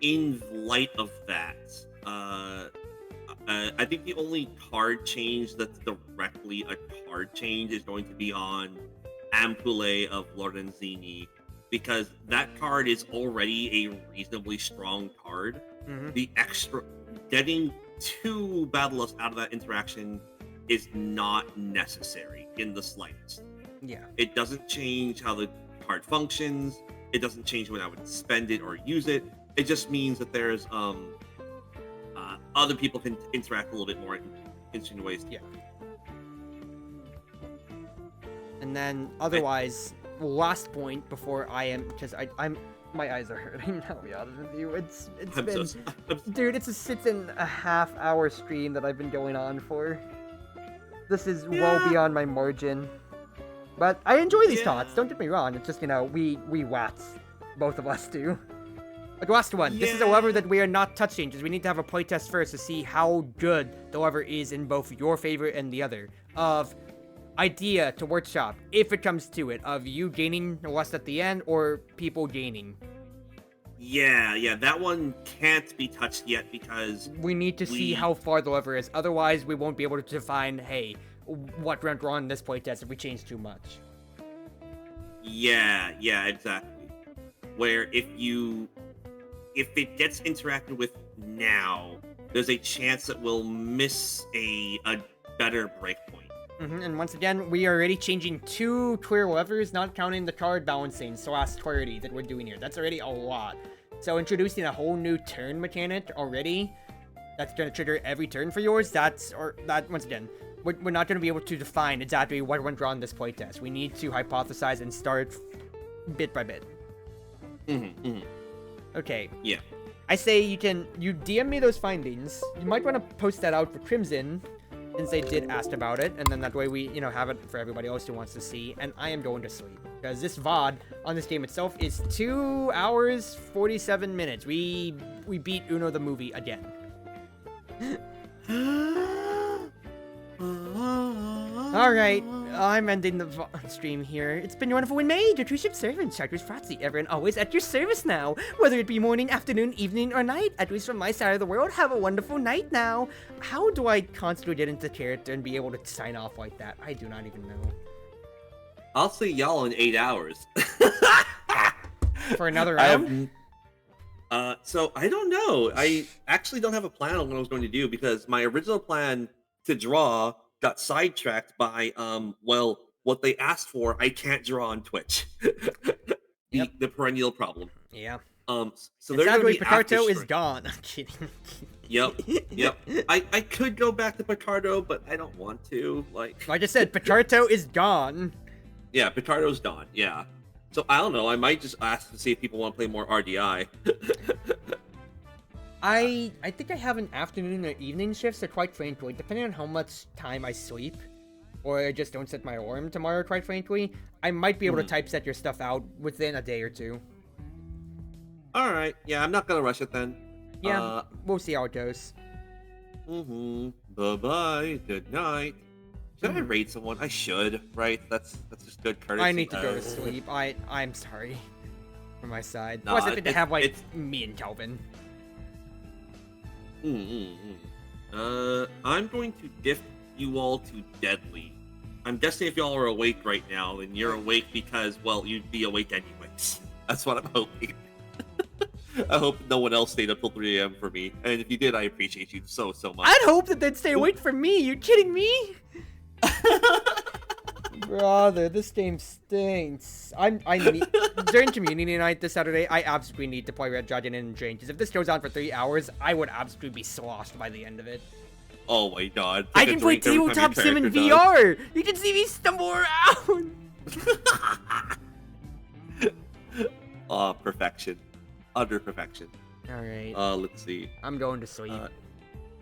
S1: In light of that, I think the only card change that's directly a card change is going to be on Ampulle of Lorenzini, because that card is already a reasonably strong card.
S3: Mm-hmm.
S1: The extra getting 2 Battle Lust out of that interaction is not necessary in the slightest.
S3: Yeah.
S1: It doesn't change how the card functions. It doesn't change when I would spend it or use it. It just means that there's other people can interact a little bit more in interesting ways.
S3: Yeah. And then otherwise, last point before I am, because I'm my eyes are hurting. I'll be honest with you. It's been dude. It's a 6.5 hour stream that I've been going on for. This is well beyond my margin. But I enjoy these thoughts, don't get me wrong, it's just, you know, we wats. Both of us do. But last one, this is a lever that we are not touching, because we need to have a playtest first to see how good the lever is in both your favor and the other. Of idea to workshop, if it comes to it, of you gaining lust at the end, or people gaining.
S1: Yeah, that one can't be touched yet, because
S3: we need to see how far the lever is, otherwise we won't be able to define, hey, what went wrong in this playtest if we change too much.
S1: Yeah, exactly. Where if it gets interacted with now, there's a chance that we'll miss a better breakpoint.
S3: Mm-hmm. And once again, we are already changing 2 clear levers, not counting the card balancing, so last clarity that we're doing here. That's already a lot. So introducing a whole new turn mechanic already, that's going to trigger every turn for yours, once again, we're not going to be able to define exactly what went wrong in this playtest. We need to hypothesize and start bit by bit.
S1: Mm-hmm.
S3: Okay.
S1: Yeah.
S3: I say you DM me those findings. You might want to post that out for Crimson, since they did ask about it, and then that way we, have it for everybody else who wants to see, and I am going to sleep. Because this VOD on this game itself is 2 hours, 47 minutes. We beat Uno the movie again. Alright, I'm ending the stream here. It's been your Wonderful Wind Mage, your Cruz Ship servant, Chartreuse Proxy, ever and always at your service now. Whether it be morning, afternoon, evening, or night, at least from my side of the world, have a wonderful night now. How do I constantly get into character and be able to sign off like that? I do not even know.
S1: I'll see y'all in 8 hours.
S3: For another round?
S1: So I don't know. I actually don't have a plan on what I was going to do, because my original plan to draw got sidetracked by what they asked for. I can't draw on Twitch. the perennial problem.
S3: Yeah.
S1: So
S3: sadly, Picarto is gone. I'm kidding.
S1: Yep. I could go back to Picardo, but I don't want to. Like
S3: I just said, Picardo is gone.
S1: Yeah, Picardo's gone. Yeah. So I don't know. I might just ask to see if people want to play more RDI.
S3: I think I have an afternoon or evening shift, so quite frankly, depending on how much time I sleep, or I just don't set my alarm tomorrow, quite frankly, I might be able to typeset your stuff out within a day or two.
S1: All right. Yeah, I'm not gonna rush it then.
S3: Yeah, we'll see how it goes.
S1: Bye-bye. Good night. Should I raid someone? I should, right? That's just good courtesy.
S3: I need to go to sleep. I'm sorry. From my side. Nah, Plus, I think to have, like, me and Calvin.
S1: I'm going to gift you all to Deadly. I'm guessing if y'all are awake right now, then you're awake because, well, you'd be awake anyways. That's what I'm hoping. I hope no one else stayed up till 3 a.m. for me. And if you did, I appreciate you so much.
S3: I'd hope that they'd stay awake for me. You kidding me? Brother, this game stinks. I need during community night this Saturday. I absolutely need to play Red Dragon and Drain, because if this goes on for 3 hours, I would absolutely be sloshed by the end of it.
S1: Oh my god!
S3: I can play Tabletop Sim in VR. You can see me stumble around.
S1: Perfection, under perfection.
S3: All right.
S1: Let's see.
S3: I'm going to sleep.